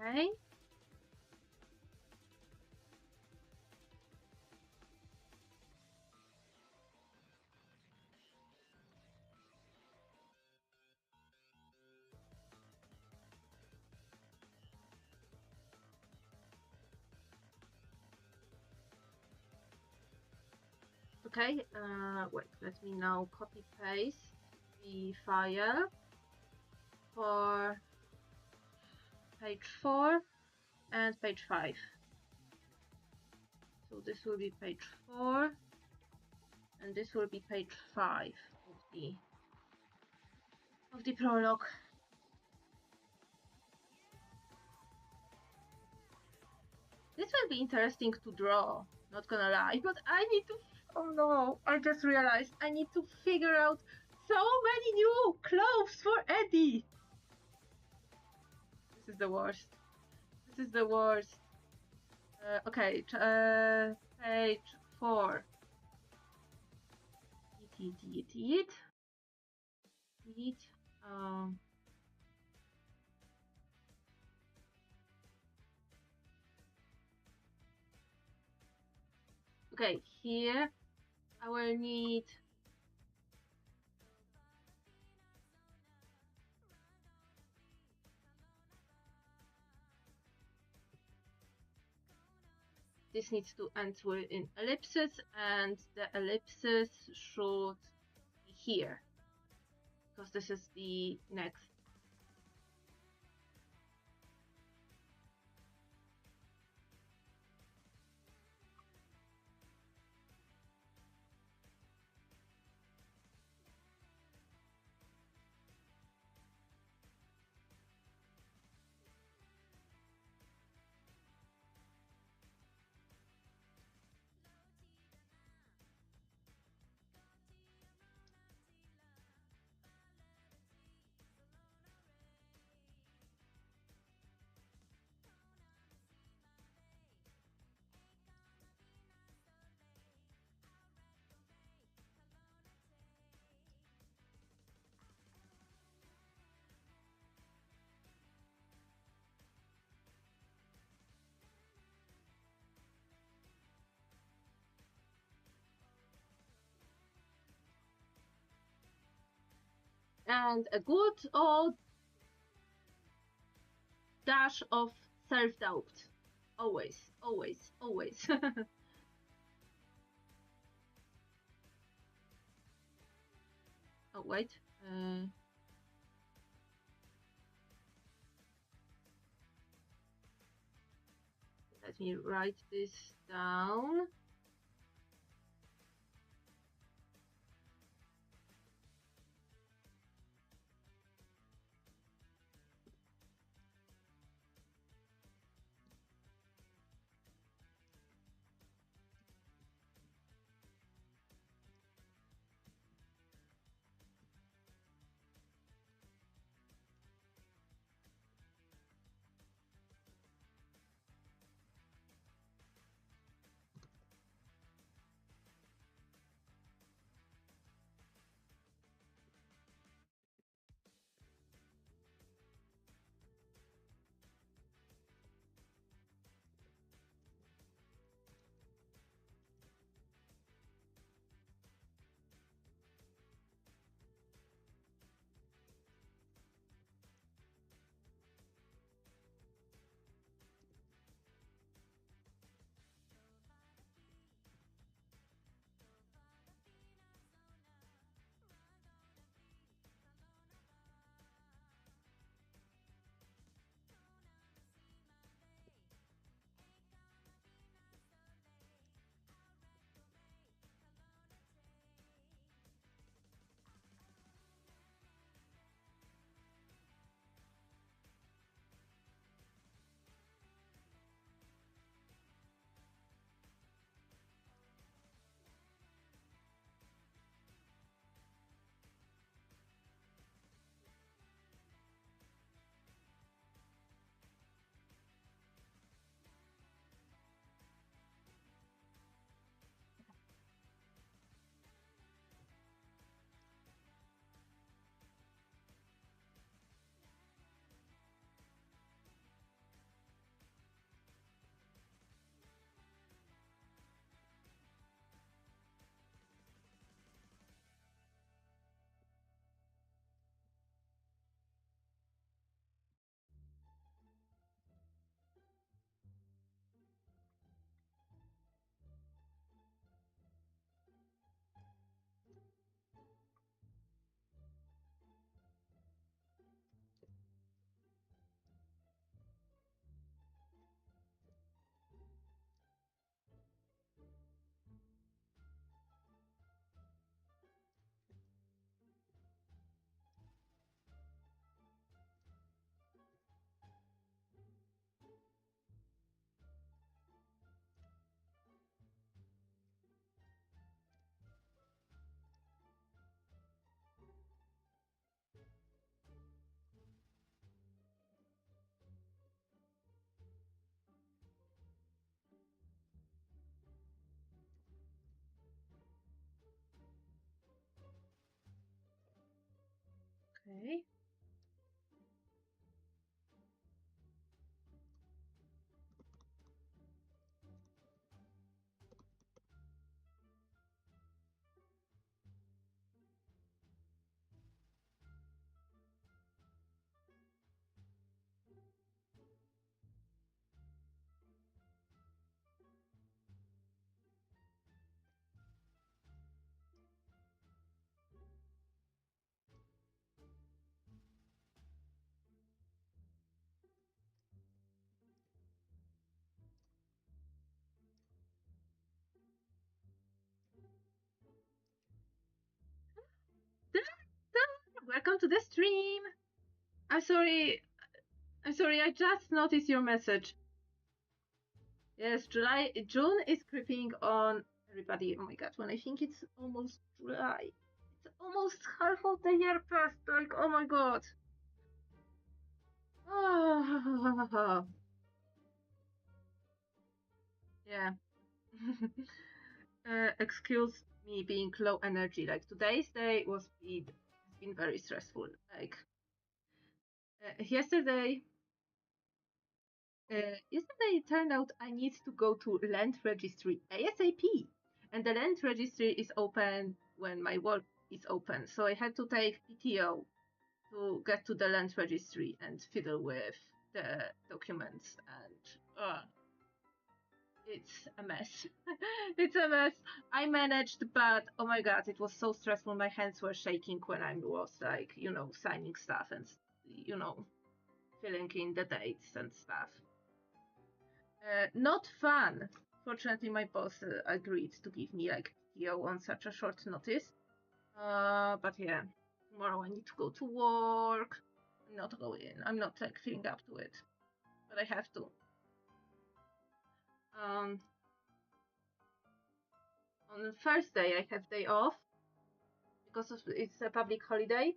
Okay. Okay, wait, let me now copy paste the file for page 4 and page 5. So this will be page 4 and this will be page 5 of the prologue. This will be interesting to draw, not gonna lie, but I need to, oh no, I just realized I need to figure out so many new clothes for Eddie. This is the worst. This is the worst. Okay, page 4. Delete. Okay, here I will need this needs to end in ellipses, and the ellipses should be here because this is the next. And a good old dash of self-doubt. Always, always, always. Oh, wait. Let me write this down. Okay. Welcome to the stream. I'm sorry. I just noticed your message. Yes, June is creeping on everybody. Oh my god, when I think it's almost July. It's almost half of the year past. Like, oh my god. Oh, yeah. Excuse me being low energy. Like, today's day has been very stressful. Like, yesterday it turned out I need to go to land registry ASAP, and the land registry is open when my work is open. So I had to take PTO to get to the land registry and fiddle with the documents, and it's a mess. It's a mess. I managed, but oh my god, it was so stressful. My hands were shaking when I was like, signing stuff and filling in the dates and stuff. Not fun. Fortunately, my boss agreed to give me like PTO on such a short notice. But yeah, tomorrow I need to go to work. I'm not going. I'm not like feeling up to it, but I have to. On Thursday I have day off because it's a public holiday,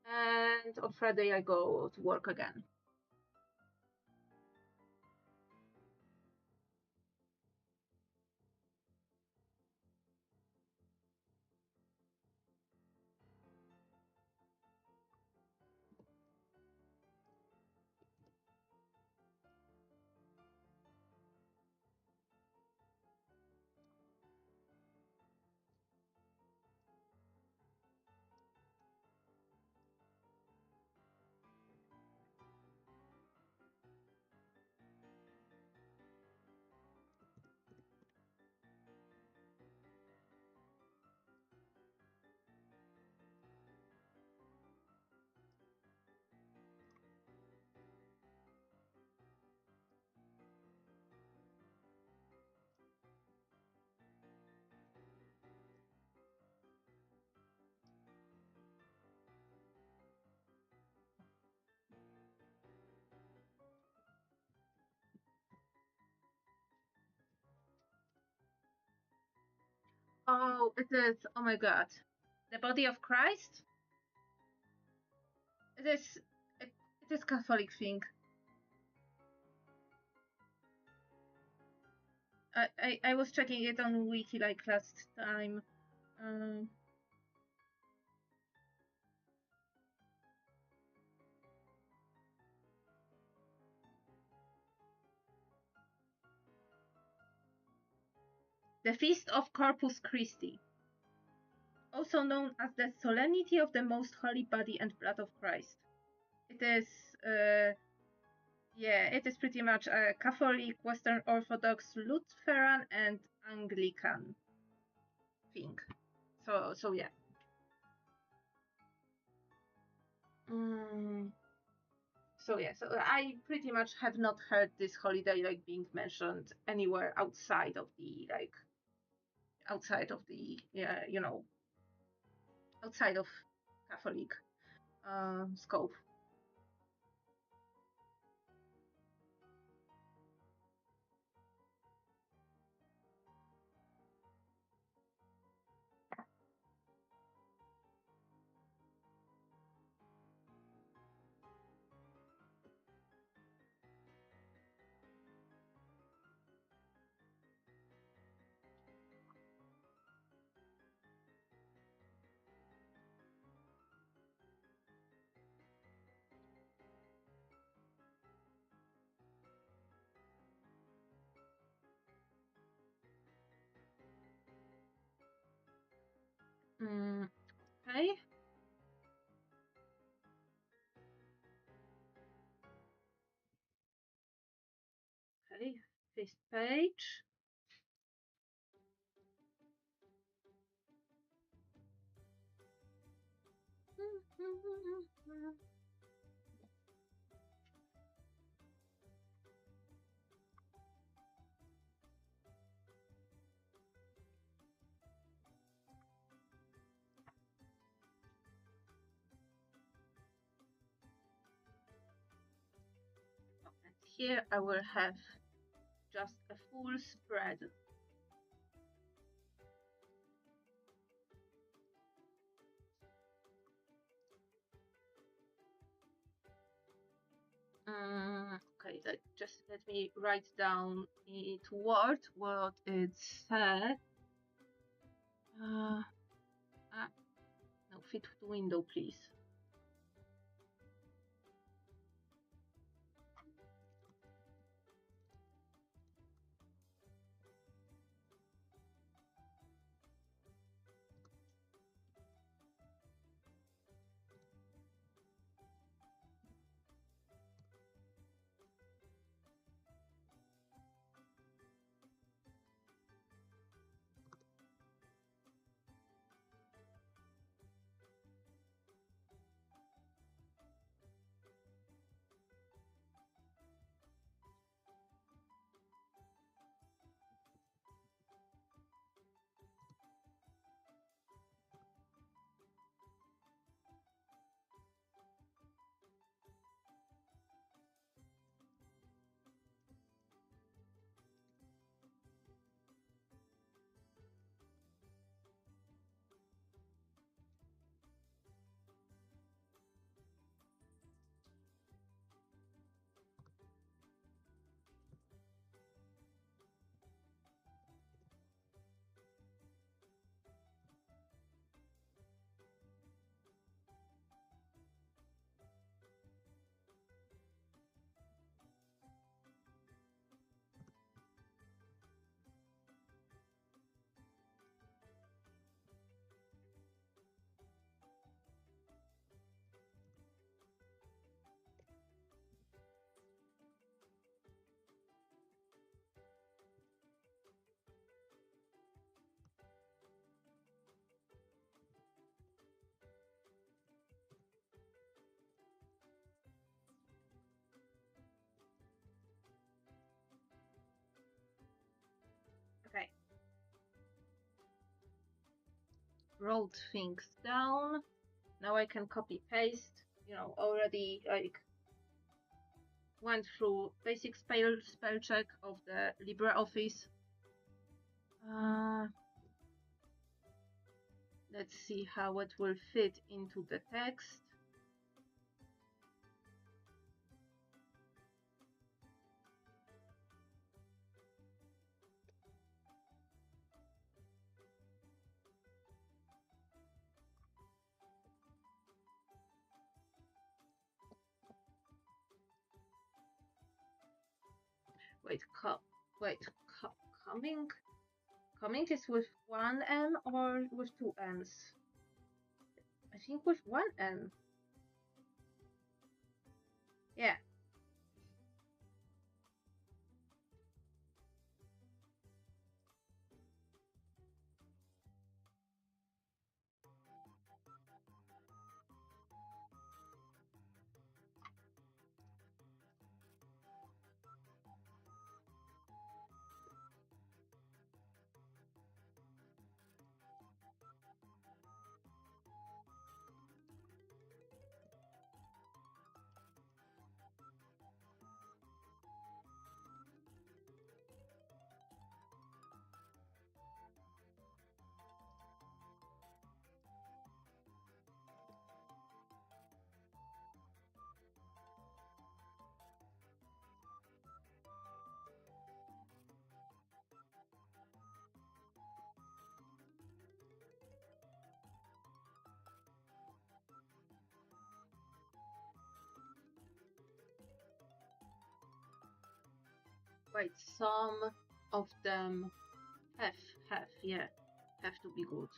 and on Friday I go to work again. Oh, it is. Oh my God, the body of Christ. It is. It is Catholic thing. I was checking it on Wiki like last time. Um, the Feast of Corpus Christi, also known as the Solemnity of the Most Holy Body and Blood of Christ. It is, it is pretty much a Catholic, Western Orthodox, Lutheran, and Anglican thing. So yeah. So yeah, so I pretty much have not heard this holiday like being mentioned anywhere outside of the outside of Catholic scope. Okay. Okay, this page. And here I will have just a full spread. Okay, just let me write down into Word what it said. No, fit to window, please. Okay. Wrote things down. Now I can copy paste. You know, already like went through basic spell check of the LibreOffice. Let's see how it will fit into the text. Coming? Coming is with one N or with two N's? I think with one N. Yeah. Wait, some of them have to be good.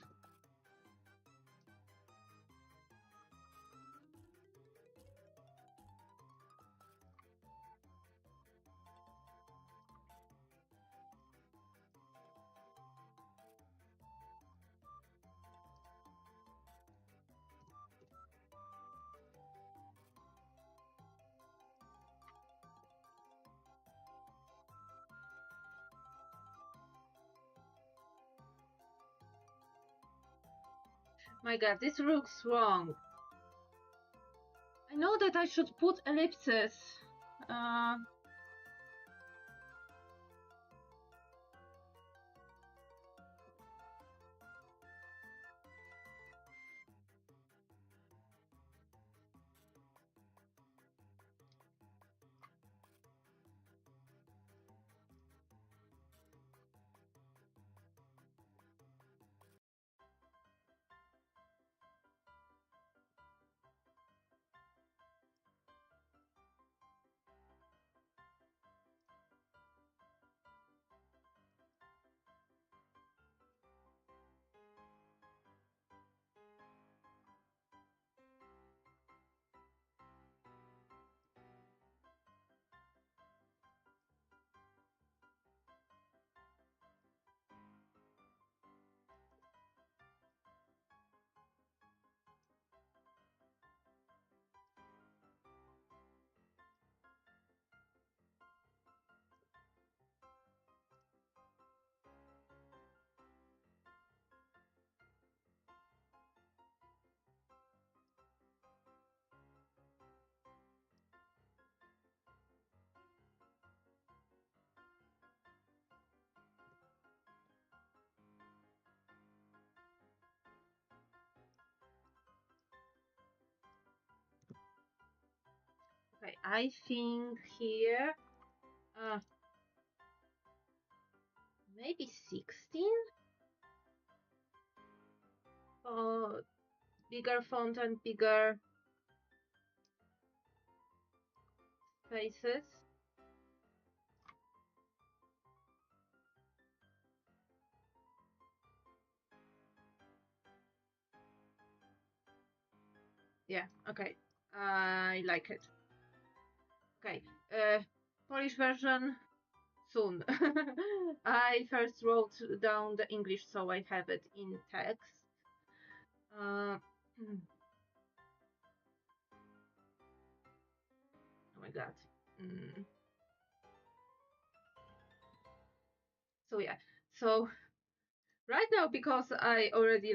My god, this looks wrong. I know that I should put ellipses. Okay, I think here, maybe 16? Oh, bigger font and bigger spaces. Yeah, okay. I like it. Okay, Polish version soon. I first wrote down the English so I have it in text. Oh my god. So yeah, so right now, because I already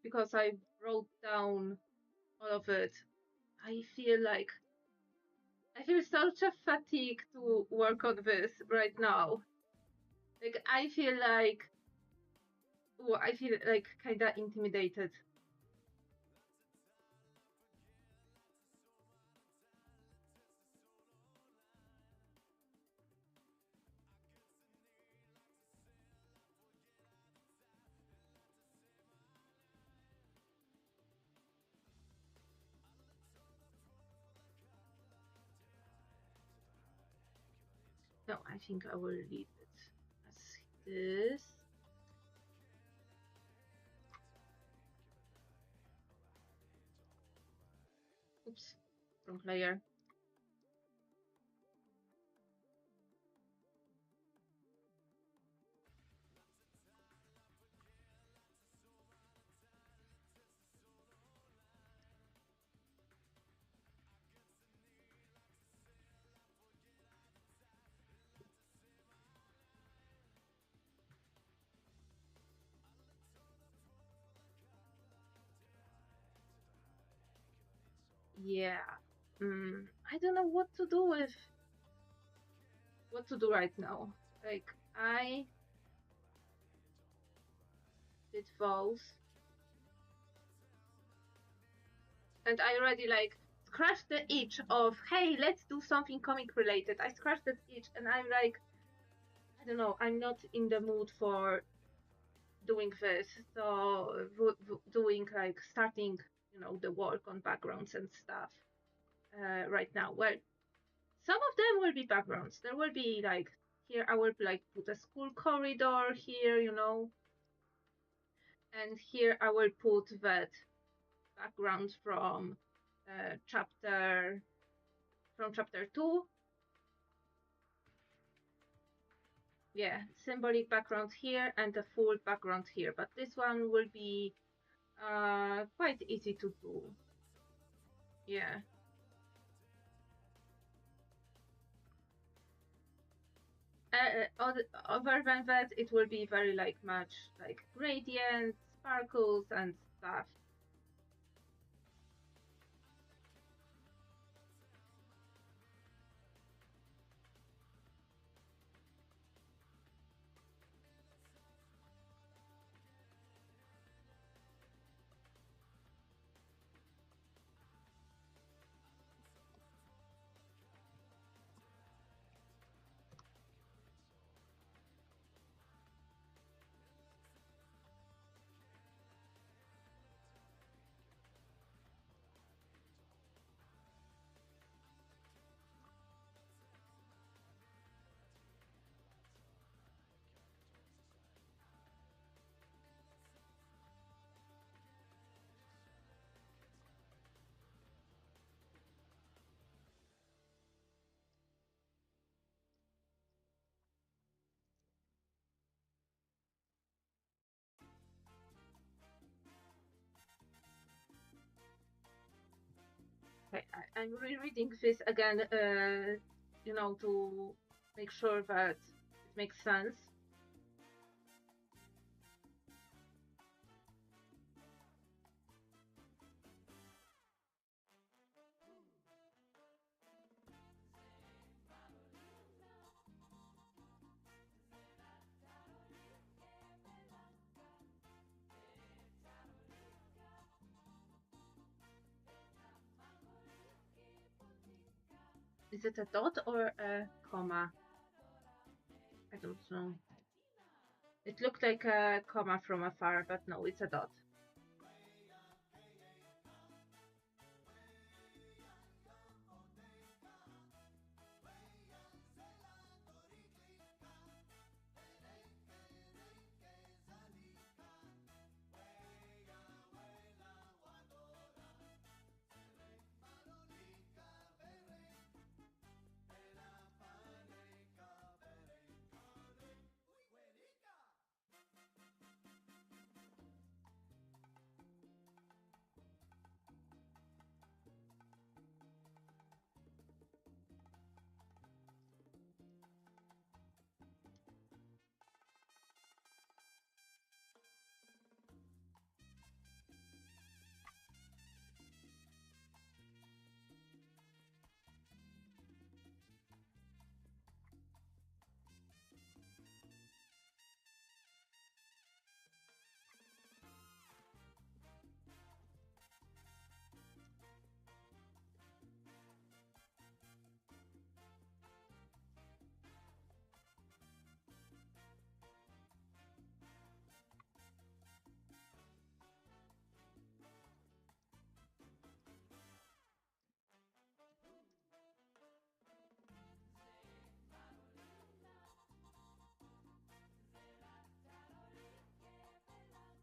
because I wrote down all of it, I feel such a fatigue to work on this right now. Like I feel like kinda intimidated. No, I think I will leave it as this. Oops, wrong layer. Yeah. I don't know what to do right now. Like I did those, and I already scratched the itch of, hey, let's do something comic related. I scratched that itch, and I'm like, I don't know, I'm not in the mood for doing this. So doing starting, the work on backgrounds and stuff right now. Well, some of them will be backgrounds. There will be here I will put a school corridor here, and here I will put that background from chapter 2. Yeah, symbolic background here and a full background here, but this one will be quite easy to do. Yeah. Other than that, it will be very much like gradients, sparkles, and stuff. I'm rereading this again, you know, to make sure that it makes sense. Is it a dot or a comma? I don't know. It looked like a comma from afar, but no, it's a dot.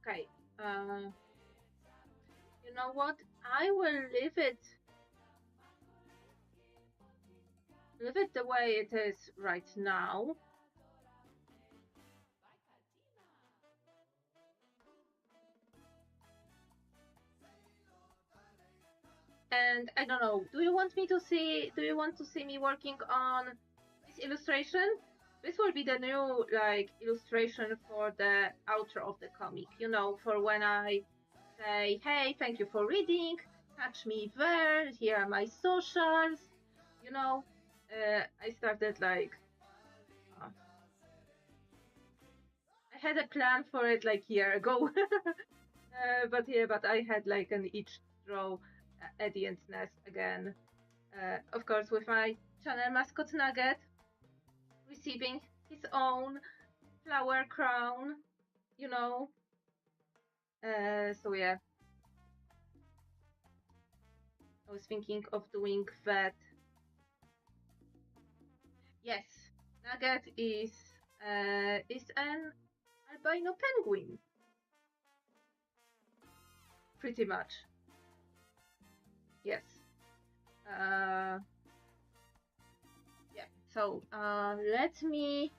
Okay. You know what? I will leave it the way it is right now. And I don't know, do you want to see me working on this illustration? This will be the new like illustration for the outro of the comic, you know, for when I say, hey, thank you for reading, catch me there, here are my socials, you know. I started like I had a plan for it like a year ago. But I had like an each draw Addie and Nest again. Of course, with my channel mascot Nugget receiving his own flower crown, you know. So yeah, I was thinking of doing that. Yes, Nugget is an albino penguin, pretty much. Yes. Yeah. So let me.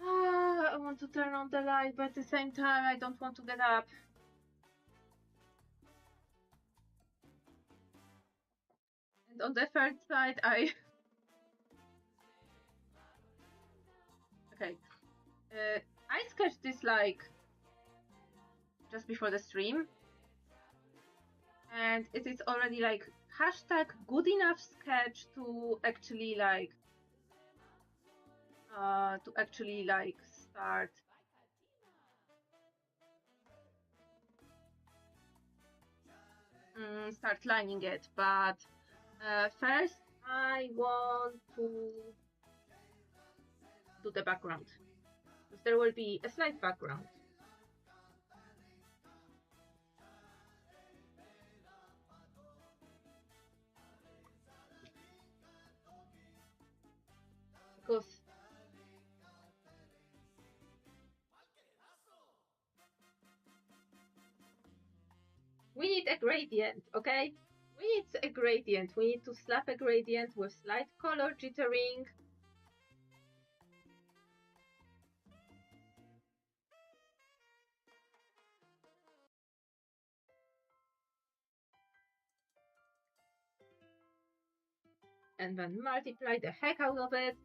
I want to turn on the light, but at the same time, I don't want to get up. And on the third side, I. Okay. I sketched this like just before the stream, and it is already like hashtag good enough sketch to actually like start lining it. But first, I want to do the background. Because there will be a slight background. Because we need a gradient, okay? We need a gradient. We need to slap a gradient with slight color jittering. and then multiply the heck out of it.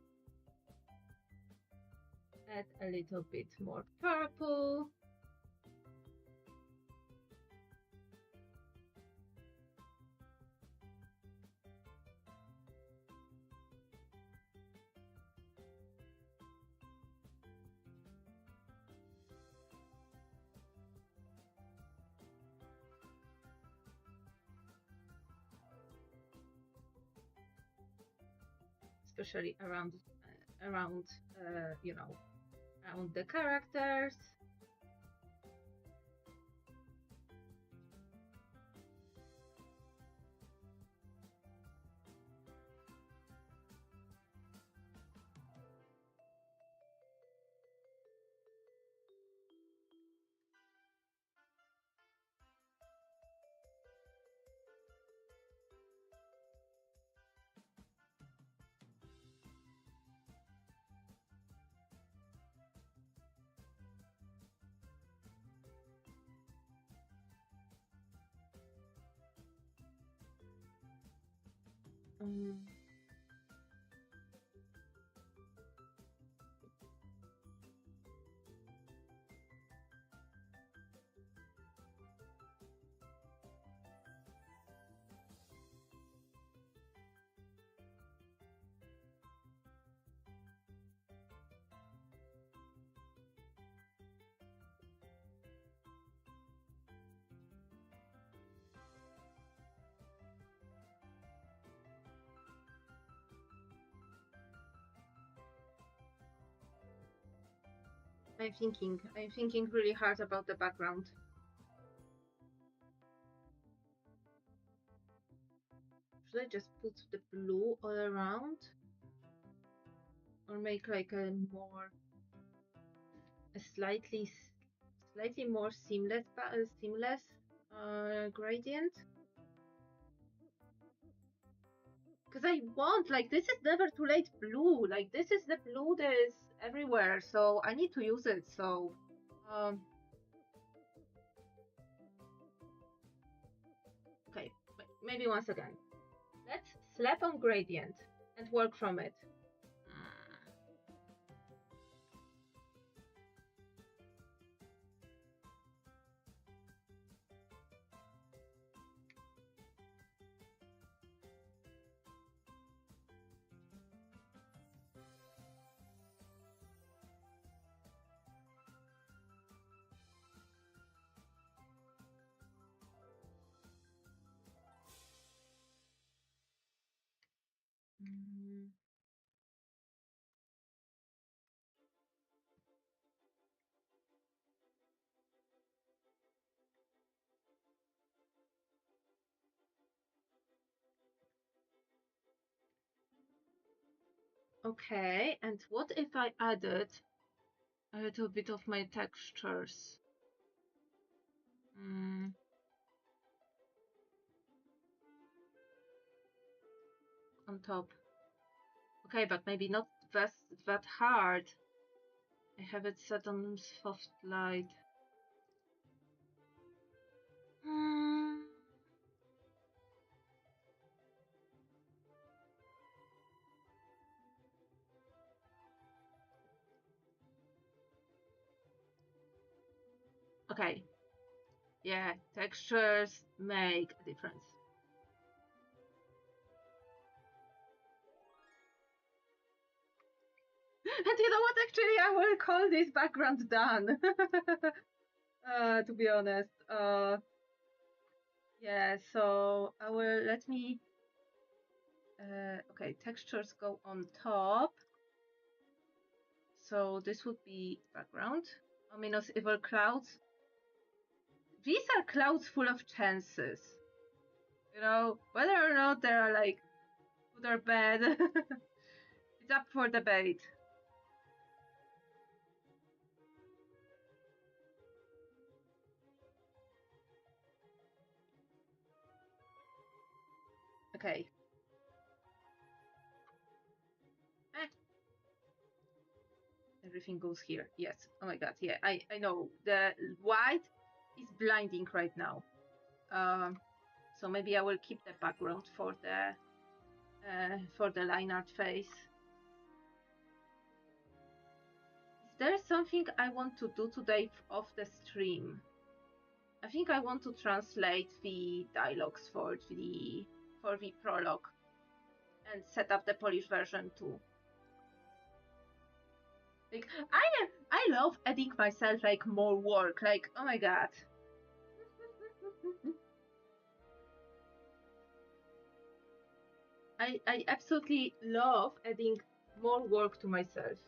Add a little bit more purple. Especially around you know, around the characters. I'm thinking really hard about the background. Should I just put the blue all around? Or make like a slightly more seamless gradient? Because I want, like, this is never too late blue. Like, this is the blue that is everywhere, so I need to use it. So okay, maybe once again, let's slap on gradient and work from it. Okay, and what if I added a little bit of my textures? On top. Okay, but maybe not that hard. I have it set on soft light. Okay. Yeah, textures make a difference. And you know what? Actually, I will call this background done. To be honest. Yeah, so I will, let me, okay, textures go on top. So this would be background. Ominous evil clouds. These are clouds full of chances. You know, whether or not they are like good or bad, it's up for debate. Okay. Everything goes here. Yes. Oh my god. Yeah, I know. The white is blinding right now. So maybe I will keep the background for the for the line art face. Is there something I want to do today off the stream? I think I want to translate the dialogues for the prologue and set up the Polish version too. Like I love adding myself like more work. Like, oh my god. I absolutely love adding more work to myself.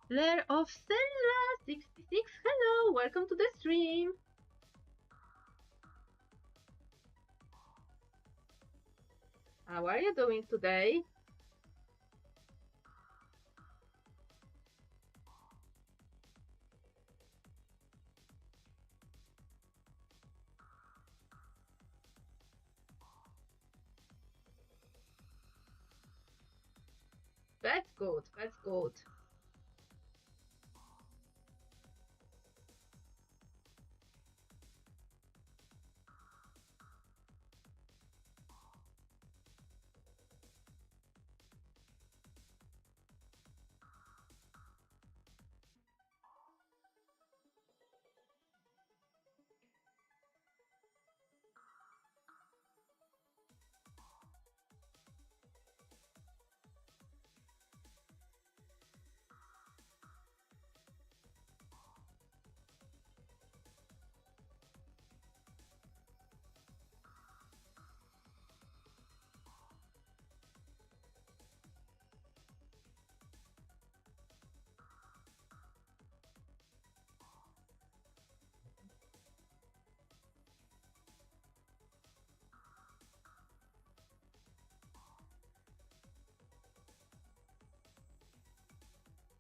Lair of Stella 66, hello, welcome to the stream. How are you doing today? That's good, that's good.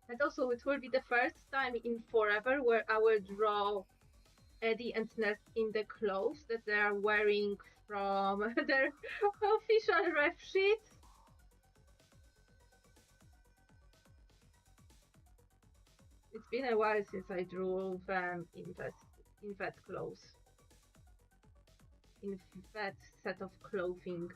And also, it will be the first time in forever where I will draw Addie and Nest in the clothes that they are wearing from their official ref sheet. It's been a while since I drew them in that clothes. In that set of clothing.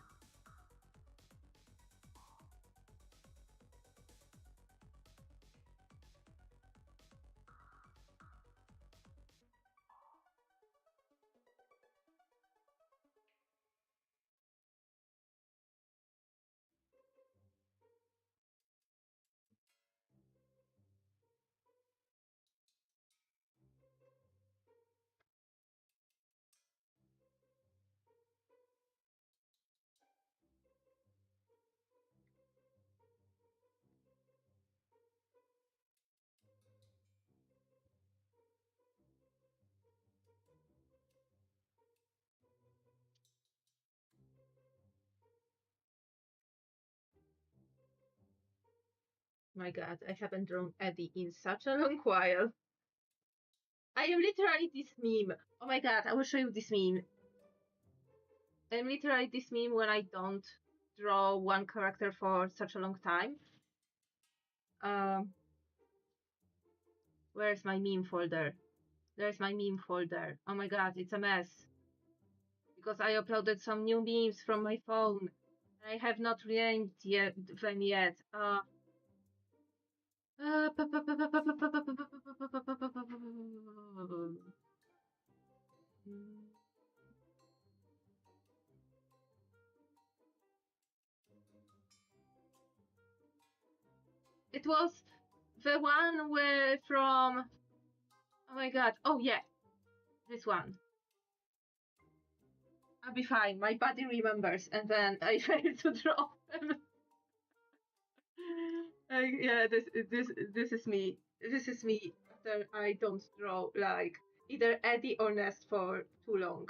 My god, I haven't drawn Addie in such a long while. I am literally this meme. Oh my god, I will show you this meme. I'm literally this meme when I don't draw one character for such a long time. Where's my meme folder? There's my meme folder. Oh my god, it's a mess. Because I uploaded some new memes from my phone. I have not renamed them yet. It was the one where from... Oh my god. Oh yeah. This one. I'll be fine. My body remembers, and then I fail to draw them. Yeah, this is me. This is me after I don't draw like either Addie or Nest for too long.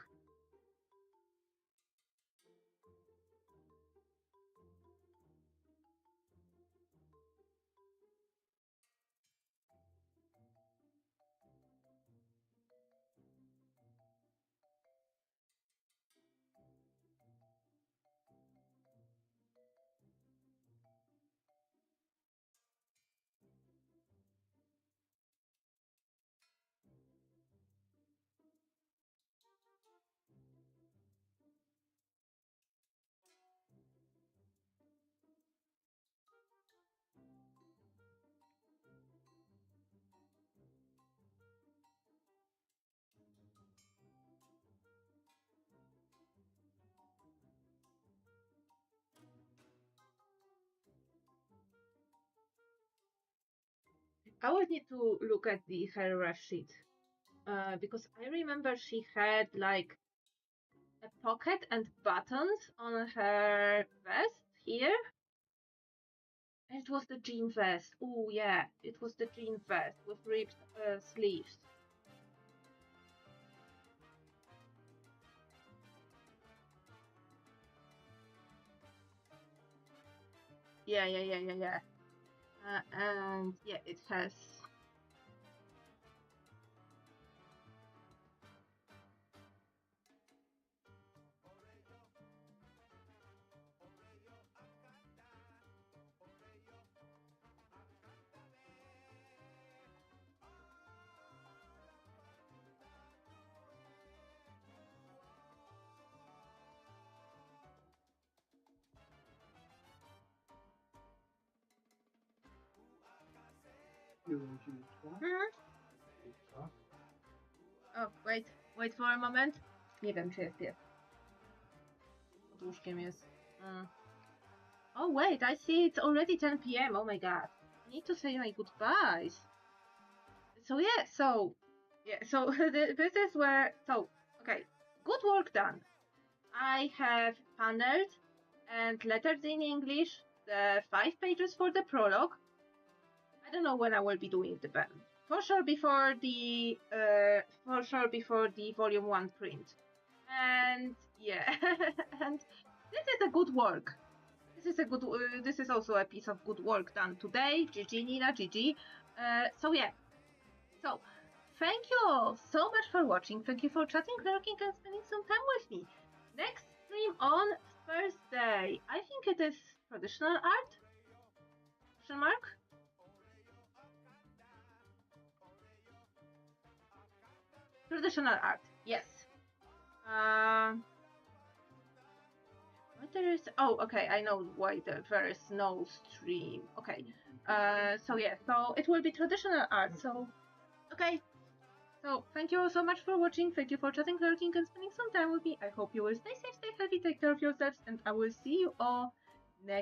I would need to look at her rush sheet. Because I remember she had like a pocket and buttons on her vest here. And it was the jean vest. Oh yeah, it was the jean vest with ripped sleeves. Yeah. And yeah, it has. Oh, wait for a moment. Nie wiem, czy jest pies. Pod łóżkiem jest. Oh wait, I see it's already 10 p.m. Oh my god. I need to say my goodbyes. So this is where, okay, good work done. I have paneled and lettered in English the 5 pages for the prologue. I don't know when I will be doing the pen. For sure before the volume 1 print. And yeah, and this is a good work. This is also a piece of good work done today. GG Nina, GG. So yeah. So thank you all so much for watching. Thank you for chatting, lurking, and spending some time with me. Next stream on Thursday. I think it is traditional art? Question mark? Traditional art, yes. Okay, I know why there is no stream. Okay, so it will be traditional art. So, okay. So, thank you all so much for watching. Thank you for chatting, lurking, and spending some time with me. I hope you will stay safe, stay healthy, take care of yourselves, and I will see you all next